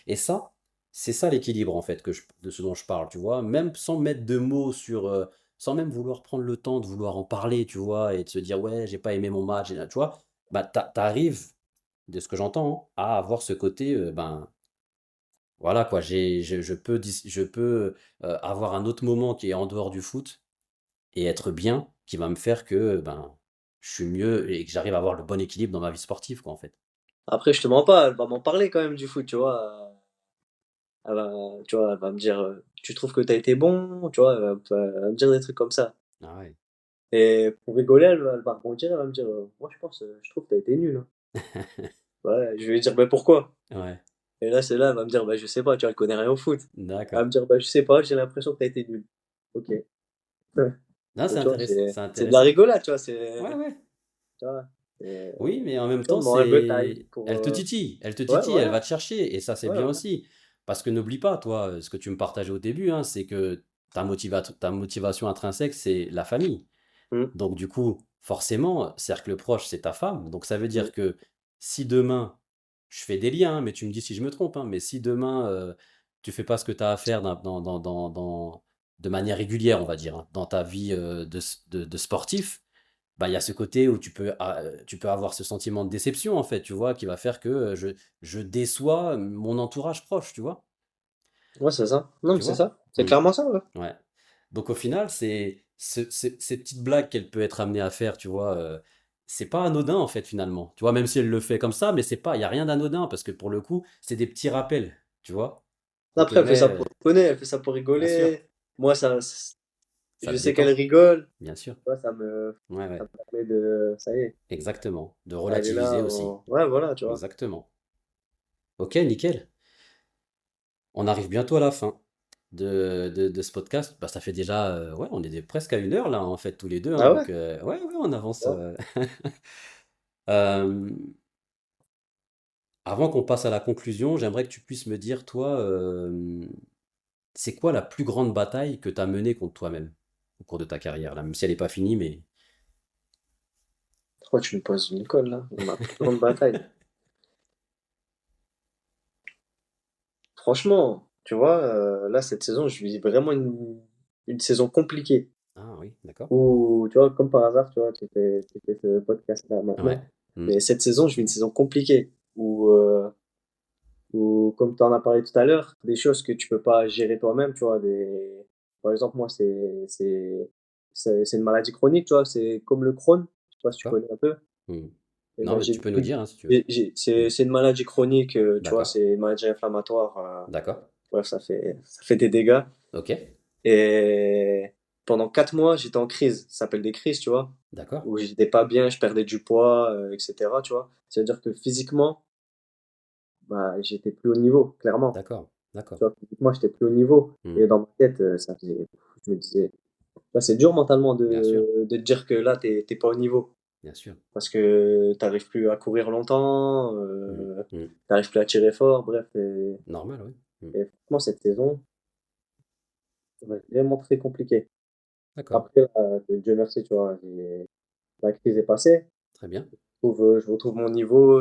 Et ça, c'est ça l'équilibre, en fait, de ce dont je parle, tu vois, même sans mettre de mots sur... sans même vouloir prendre le temps de vouloir en parler, tu vois, et de se dire, ouais, j'ai pas aimé mon match, tu vois, bah, t'arrives, de ce que j'entends, hein, à avoir ce côté, ben, voilà, quoi, je peux avoir un autre moment qui est en dehors du foot, et être bien, qui va me faire que, ben, je suis mieux et que j'arrive à avoir le bon équilibre dans ma vie sportive, quoi, en fait. Après, je te mens pas, elle va m'en parler quand même du foot, tu vois. Tu vois, elle va me dire, tu trouves que t'as été bon, tu vois, elle va me dire des trucs comme ça. Ah ouais. Et pour rigoler, elle va rebondir, elle va me dire, moi je pense, je trouve que t'as été nul, hein. Ouais, je vais lui dire, bah pourquoi? Ouais, Et là, c'est là, elle va me dire, bah je sais pas, tu vois, elle connaît rien au foot. Elle va d'accord. me dire, bah je sais pas, j'ai l'impression que t'as été nul. Ok. Ouais. Non, Donc, tu vois, c'est c'est de la intéressant. rigolade, tu vois, Ouais, ouais. tu vois, Oui, mais en même tu vois, temps, mon rêve de taille pour, elle te ouais, titille, elle va voilà, te chercher, et ça, c'est ouais, bien voilà. aussi. Parce que n'oublie pas, toi, ce que tu me partageais au début, hein, c'est que ta motivation intrinsèque, c'est la famille. Mmh, Donc, du coup, forcément, cercle proche, c'est ta femme. Donc, ça veut mmh. dire que si demain, je fais des liens, hein, mais tu me dis si je me trompe, hein, mais si demain, tu fais pas ce que tu as à faire de manière régulière, on va dire, hein, dans ta vie de sportif, bah, il y a ce côté où tu peux avoir ce sentiment de déception, en fait, tu vois, qui va faire que je déçois mon entourage proche, tu vois. Ouais, c'est ça. Non, mais Tu c'est vois? ça. C'est Mm. clairement ça, ouais. Ouais. Donc au final, ces petites blagues qu'elle peut être amenée à faire, tu vois, c'est pas anodin en fait finalement. Tu vois, même si elle le fait comme ça, mais c'est pas, il y a rien d'anodin parce que pour le coup, c'est des petits rappels, tu vois. On te Après, elle fait met, ça pour rigoler, elle fait ça pour bien sûr, rigoler. Moi, ça je te sais qu'elle détend, rigole, bien sûr. tu vois, Ouais, ça ouais, me permet de, ça y est, exactement. De elle est relativiser là, aussi, ouais, voilà, tu vois. exactement. Ok, nickel. On arrive bientôt à la fin de ce podcast. Bah, ça fait déjà, ouais, on est presque à 1 heure là en fait tous les deux, hein, Ah ouais? donc ouais, ouais, on avance. Bon. Euh, Avant qu'on passe à la conclusion, j'aimerais que tu puisses me dire, toi, c'est quoi la plus grande bataille que tu as menée contre toi-même au cours de ta carrière, là, même si elle n'est pas finie, mais... Pourquoi tu me poses une colle, là? Ma plus grande bataille. Franchement, tu vois, là, cette saison, je vis vraiment une saison compliquée. Ah oui, d'accord. Où, tu vois, comme par hasard, tu vois, tu fais ce podcast-là Ouais. maintenant. Hmm. Mais cette saison, je vis une saison compliquée. Où, comme tu en as parlé tout à l'heure, des choses que tu peux pas gérer toi-même, tu vois, par exemple, moi, c'est une maladie chronique, tu vois, c'est comme le Crohn, je sais pas si tu D'accord. connais un peu. Hmm. Et Non, ben, mais tu peux nous dire hein, si tu veux. Hmm. c'est une maladie chronique, tu vois, D'accord. c'est une maladie inflammatoire, D'accord. bref, ça fait des dégâts. Ok. Et pendant 4 mois, j'étais en crise. Ça s'appelle des crises, tu vois, D'accord. où j'étais pas bien, je perdais du poids, etc., tu vois. C'est-à-dire que physiquement, bah, j'étais plus au niveau, clairement. D'accord. D'accord. Tu vois, physiquement, j'étais plus au niveau. Hmm. Et dans ma tête, je me disais, là, c'est dur mentalement Bien sûr. de te dire que là, t'es pas au niveau. Bien sûr. Parce que t'arrives plus à courir longtemps, Hmm. Hmm. t'arrives plus à tirer fort, bref. Normal, oui. Hmm. Et franchement, cette saison, ouais, vraiment très compliquée. D'accord. Après, Dieu merci, tu vois, la crise est passée. Très bien. Je retrouve mon niveau,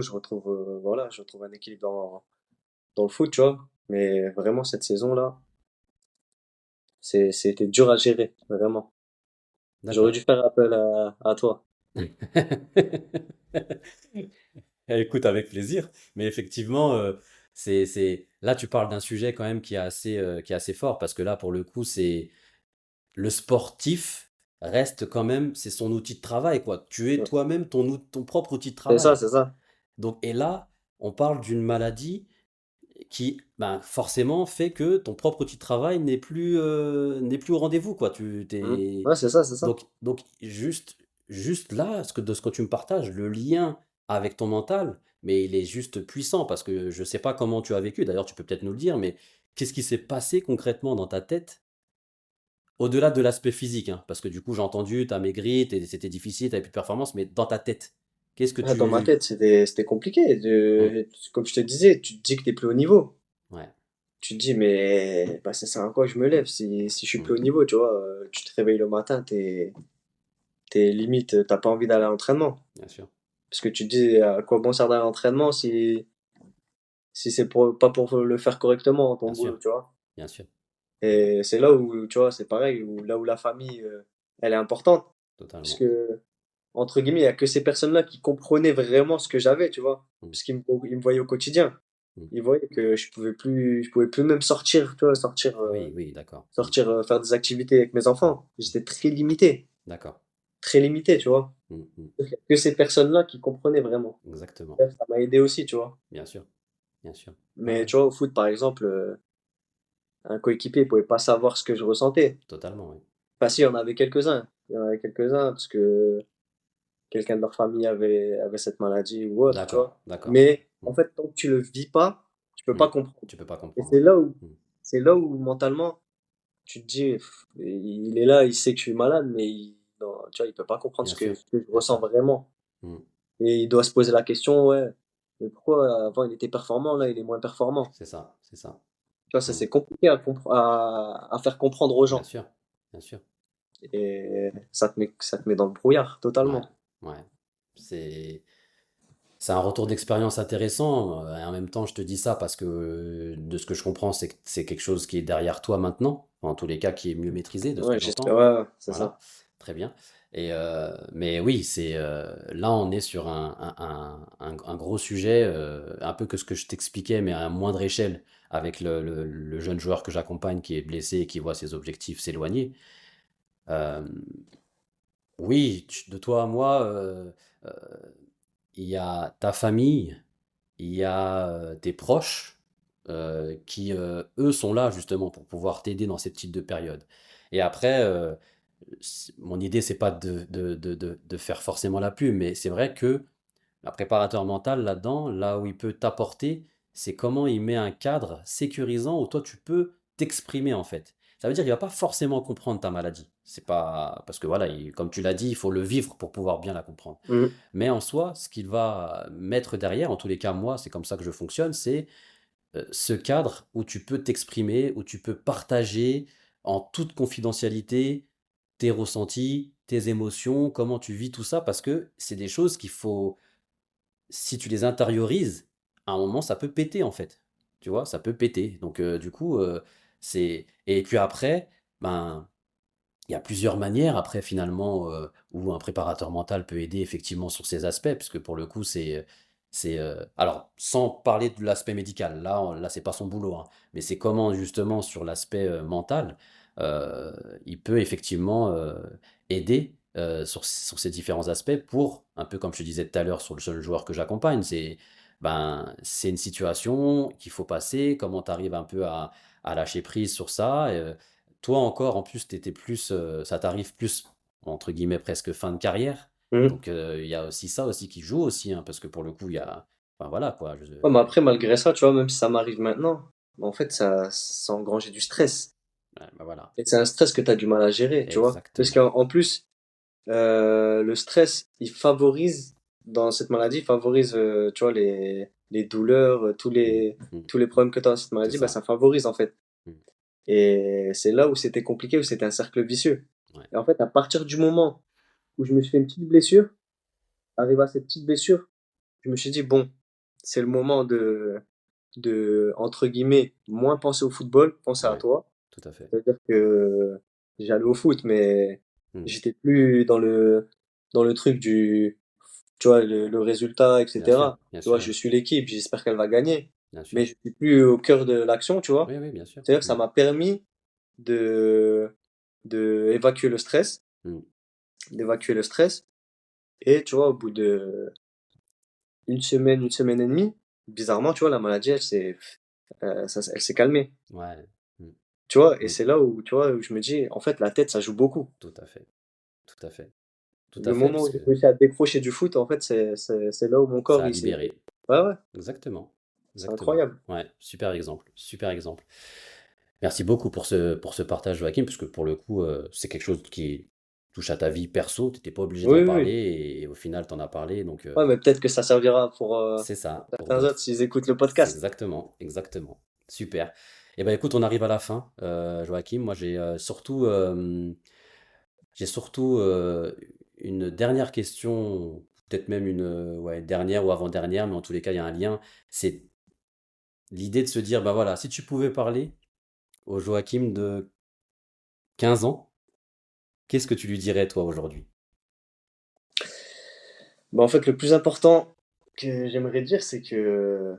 voilà, je retrouve un équilibre dans le foot, tu vois. Mais vraiment, cette saison-là, c'était dur à gérer, vraiment. J'aurais D'accord. dû faire appel à toi. Écoute, avec plaisir. Mais effectivement, là, tu parles d'un sujet quand même qui est assez fort parce que là, pour le coup, c'est le sportif reste quand même, c'est son outil de travail, quoi. Tu es toi-même ton propre outil de C'est ça, travail. c'est ça. Donc, et là, on parle d'une maladie qui, ben, forcément, fait que ton propre outil de travail n'est plus au rendez-vous, quoi. Ouais, c'est ça, c'est ça. Donc juste là, de ce que tu me partages, le lien avec ton mental, mais il est juste puissant parce que je sais pas comment tu as vécu. D'ailleurs, tu peux peut-être nous le dire, mais qu'est-ce qui s'est passé concrètement dans ta tête, au-delà de l'aspect physique, hein, parce que du coup, j'ai entendu, tu as maigri, c'était difficile, tu plus de performance, mais dans ta tête, qu'est-ce que Ouais, dans ma tu... tête, c'était compliqué. Hmm, Comme je te disais, tu te dis que t'es plus au niveau. ouais, Tu te dis, mais bah, ça sert à quoi que je me lève si je suis hmm, plus au niveau, tu vois. Tu te réveilles le matin, t'es limite, t'as pas envie d'aller à l'entraînement. bien sûr, Parce que tu te dis, à quoi bon sert d'aller à l'entraînement si c'est pas pour le faire correctement, ton bien sûr, boulot, tu vois. bien sûr, Et c'est là où, tu vois, c'est pareil, là où la famille, elle est importante. Parce totalement. que, entre guillemets, il y a que ces personnes-là qui comprenaient vraiment ce que j'avais, tu vois. Hmm, Parce ils me voyaient au quotidien. hmm. Ils voyaient que je pouvais plus même sortir, tu vois, Oui, oui, d'accord. Hmm, faire des activités avec mes hmm, enfants. J'étais d'accord. très limité, tu vois. Hmm, hmm. Il y a que ces personnes-là qui comprenaient vraiment. Exactement, Ça m'a aidé aussi, tu vois. bien sûr, bien sûr. Ouais, Mais ouais, tu vois, au foot, par exemple, un coéquipier pouvait pas savoir ce que je ressentais. totalement, oui. Enfin, si, il y en avait quelques-uns. Il y en avait quelques-uns parce que quelqu'un de leur famille avait cette maladie ou autre, tu D'accord, vois. d'accord. Mais Hmm, en fait, tant que tu le vis pas, tu peux hmm. pas comprendre. Tu peux pas Et comprendre, oui. Hmm, c'est là où mentalement, tu te dis, il est là, il sait que je suis malade, mais non, tu vois, il peut pas comprendre bien sûr, ce que je bien ressens sûr. vraiment. Hmm, Et il doit se poser la question, ouais, mais pourquoi avant il était performant, là il est moins performant? c'est ça, c'est ça. Tu vois, ça Hmm, c'est compliqué à faire comprendre aux bien gens. sûr, bien sûr. Et ça te met dans le brouillard, Ouais, totalement. ouais. C'est, c'est un retour d'expérience intéressant. Et en même temps, je te dis ça parce que de ce que je comprends, c'est que c'est quelque chose qui est derrière toi maintenant. En tous les cas, qui est mieux maîtrisé de ce que Ouais, j'espère, j'entends. ouais, ouais, c'est Voilà, ça. très bien. Mais oui, là, on est sur un gros sujet, un peu que ce que je t'expliquais, mais à moindre échelle, avec le jeune joueur que j'accompagne qui est blessé et qui voit ses objectifs s'éloigner. Euh, oui, de toi à moi, euh, il y a ta famille, il y a tes proches qui, eux, sont là justement pour pouvoir t'aider dans ces types de périodes. Et après, mon idée, c'est pas de faire forcément la pub, mais c'est vrai que un préparateur mental là-dedans, là où il peut t'apporter, c'est comment il met un cadre sécurisant où toi tu peux t'exprimer en fait. Ça veut dire qu'il va pas forcément comprendre ta maladie. C'est pas parce que voilà, comme tu l'as dit, il faut le vivre pour pouvoir bien la comprendre. Mhm. Mais en soi, ce qu'il va mettre derrière, en tous les cas moi, c'est comme ça que je fonctionne, c'est ce cadre où tu peux t'exprimer, où tu peux partager en toute confidentialité tes ressentis, tes émotions, comment tu vis tout ça, parce que c'est des choses qu'il faut, si tu les intériorises, à un moment, ça peut péter en fait. Tu vois, ça peut péter. Donc, du coup, c'est. Et puis après, ben, il y a plusieurs manières, après, finalement, où un préparateur mental peut aider effectivement sur ces aspects, puisque pour le coup, alors, sans parler de l'aspect médical, là, c'est pas son boulot, hein, mais c'est comment, justement, sur l'aspect mental, euh, il peut effectivement aider sur ces différents aspects pour, un peu comme je te disais tout à l'heure sur le seul joueur que j'accompagne, c'est une situation qu'il faut passer, comment tu arrives un peu à lâcher prise sur ça. Toi encore, en plus, t'étais plus, ça t'arrive plus, entre guillemets, presque fin de carrière. Mhm. Donc, il y a aussi ça aussi qui joue aussi, hein, parce que pour le coup, il y a, enfin voilà quoi. Ouais, mais après, malgré ça, tu vois, même si ça m'arrive maintenant, bah, en fait, ça engrangeait du stress. Ouais, bah voilà, Et c'est un stress que tu as du mal à gérer, tu vois. Parce exactement. qu'en plus, le stress, dans cette maladie, il favorise, tu vois, les douleurs, Mm, mm, tous les problèmes que tu as dans cette c'est maladie, bah, ça. ça favorise, en fait. Mm, Et c'est là où c'était compliqué, où c'était un cercle vicieux. ouais, Et en fait, à partir du moment où je me suis fait une petite blessure, arrivé à cette petite blessure, je me suis dit, bon, c'est le moment entre guillemets, moins penser au football, penser à Ouais, toi. tout à fait. C'est-à-dire que j'allais au foot, mais Hmm. j'étais plus dans le truc tu vois, le résultat, Bien sûr, etc. bien Tu vois, sûr, je suis l'équipe, j'espère qu'elle va gagner, bien sûr. mais je suis plus au cœur de l'action, tu vois. Oui, oui, bien sûr. C'est-à-dire que ça m'a permis de, de évacuer le stress, Hmm. d'évacuer le stress. Et tu vois, au bout de une semaine et demie, bizarrement, tu vois, la maladie, elle s'est calmée. Ouais. Hmm. Tu vois, et Hmm. c'est là où, tu vois, où je me dis, en fait, la tête, ça joue beaucoup. Tout à fait, tout à fait, tout Le à fait, moment parce où j'ai que réussi à décrocher du foot, en fait, c'est là où mon ça corps, a il s'est. libéré. Ouais, ouais, Exactement, c'est exactement. incroyable. Ouais, super exemple, super exemple. Merci beaucoup pour ce partage, Joachim, parce que pour le coup, c'est quelque chose qui touche à ta vie perso. Tu n'étais pas obligé d'en Oui, oui, parler oui. et au final, tu en as parlé. Donc, Ouais, mais peut-être que ça servira pour c'est ça, pour certains autres d'autres. s'ils écoutent le C'est podcast. exactement, exactement. Super. Eh ben, écoute, on arrive à la fin, Joachim. Moi, j'ai surtout une dernière question, peut-être même une ouais, dernière ou avant-dernière, mais en tous les cas, il y a un lien. C'est l'idée de se dire, bah voilà, si tu pouvais parler au Joachim de 15 ans, qu'est-ce que tu lui dirais, toi, aujourd'hui? Bah, en fait, le plus important que j'aimerais dire, c'est que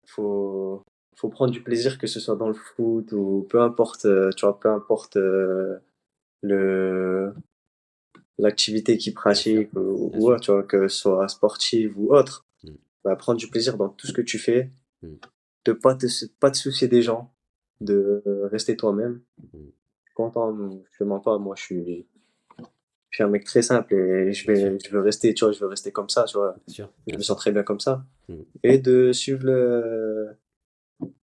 faut, faut prendre du plaisir, que ce soit dans le foot ou peu importe, tu vois, peu importe le, l'activité qu'il Bien sûr, pratique bien ou sûr. autre, tu vois, que ce soit sportive ou autre. Mm, Bah, prendre du plaisir dans tout ce que tu fais, mm, de pas te soucier des gens, de rester toi-même. mm. Content, je te mens pas, moi je suis un mec très simple et Bien sûr, je veux rester, tu vois, je veux rester comme ça, tu vois. bien sûr, Je bien me sens sûr. très bien comme ça. Mm, Et de suivre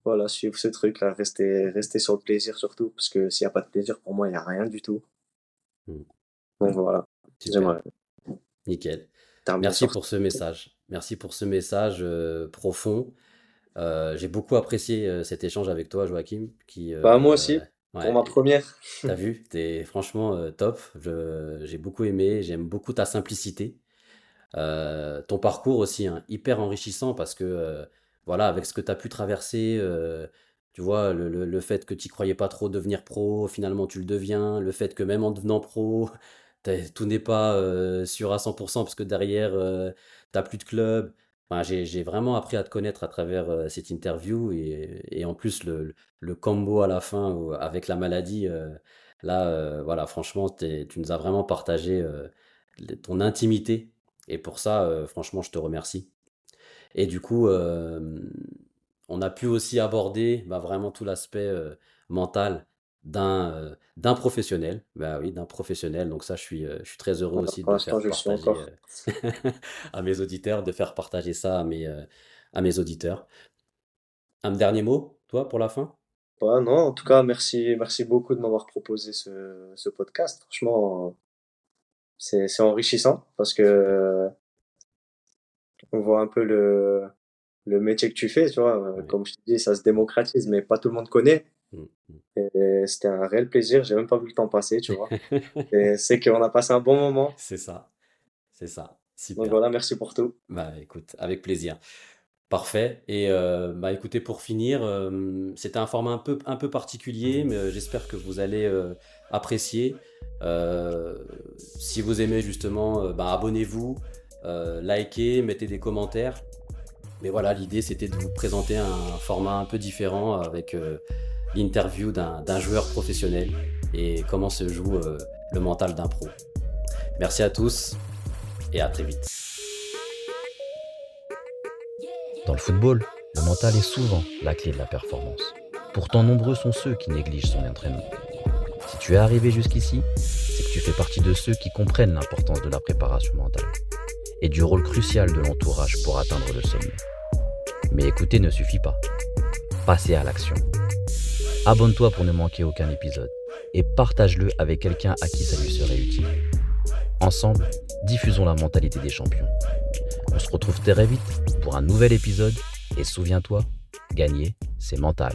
voilà, suivre ce truc-là, rester sur le plaisir surtout, parce que s'il n'y a pas de plaisir, pour moi, il n'y a rien du tout. mm. Donc voilà, Super, j'aimerais nickel. terminer Merci sur ça. pour ce message. Merci pour ce message profond. J'ai beaucoup apprécié cet échange avec toi, Joachim, qui, Bah, moi aussi, pour ma ouais, première. t'as vu, t'es franchement top. J'ai beaucoup aimé, j'aime beaucoup ta simplicité. Ton parcours aussi, hein, hyper enrichissant parce que, voilà, avec ce que tu as pu traverser, tu vois, le fait que tu croyais pas trop devenir pro, finalement tu le deviens, le fait que même en devenant pro, tout n'est pas sûr à 100% parce que derrière, t'as plus de club. Enfin, j'ai vraiment appris à te connaître à travers cette interview et en plus le combo à la fin avec la maladie, là, voilà, franchement, tu nous as vraiment partagé ton intimité et pour ça, franchement, je te remercie. Et du coup, on a pu aussi aborder bah, vraiment tout l'aspect mental d'un professionnel. Bah oui, d'un professionnel. Donc ça, je suis très heureux Voilà, aussi pour de l'instant, faire je le suis partager encore. à mes auditeurs, de faire partager ça à mes auditeurs. Un dernier mot, toi, pour la fin? Ouais, non, en tout cas, merci beaucoup de m'avoir proposé ce podcast. Franchement, c'est enrichissant parce que Super. on voit un peu le métier que tu fais, tu vois. Oui. Comme je te dis, ça se démocratise, mais pas tout le monde connaît. Mm, mm. Et c'était un réel plaisir. J'ai même pas vu le temps passer, tu vois. Et c'est qu'on a passé un bon moment. C'est ça, c'est ça. Donc Super. voilà, merci pour tout. Bah écoute, avec plaisir. Parfait. Et bah écoutez, pour finir, c'était un format un peu particulier, mais j'espère que vous allez apprécier. Si vous aimez justement, bah, abonnez-vous, likez, mettez des commentaires. Mais voilà, l'idée c'était de vous présenter un format un peu différent avec l'interview d'un joueur professionnel et comment se joue le mental d'un pro. Merci à tous et à très vite. Dans le football, le mental est souvent la clé de la performance. Pourtant, nombreux sont ceux qui négligent son entraînement. Si tu es arrivé jusqu'ici, c'est que tu fais partie de ceux qui comprennent l'importance de la préparation mentale et du rôle crucial de l'entourage pour atteindre le sommet. Mais écouter ne suffit pas. Passez à l'action. Abonne-toi pour ne manquer aucun épisode et partage-le avec quelqu'un à qui ça lui serait utile. Ensemble, diffusons la mentalité des champions. On se retrouve très vite pour un nouvel épisode et souviens-toi, gagner, c'est mental.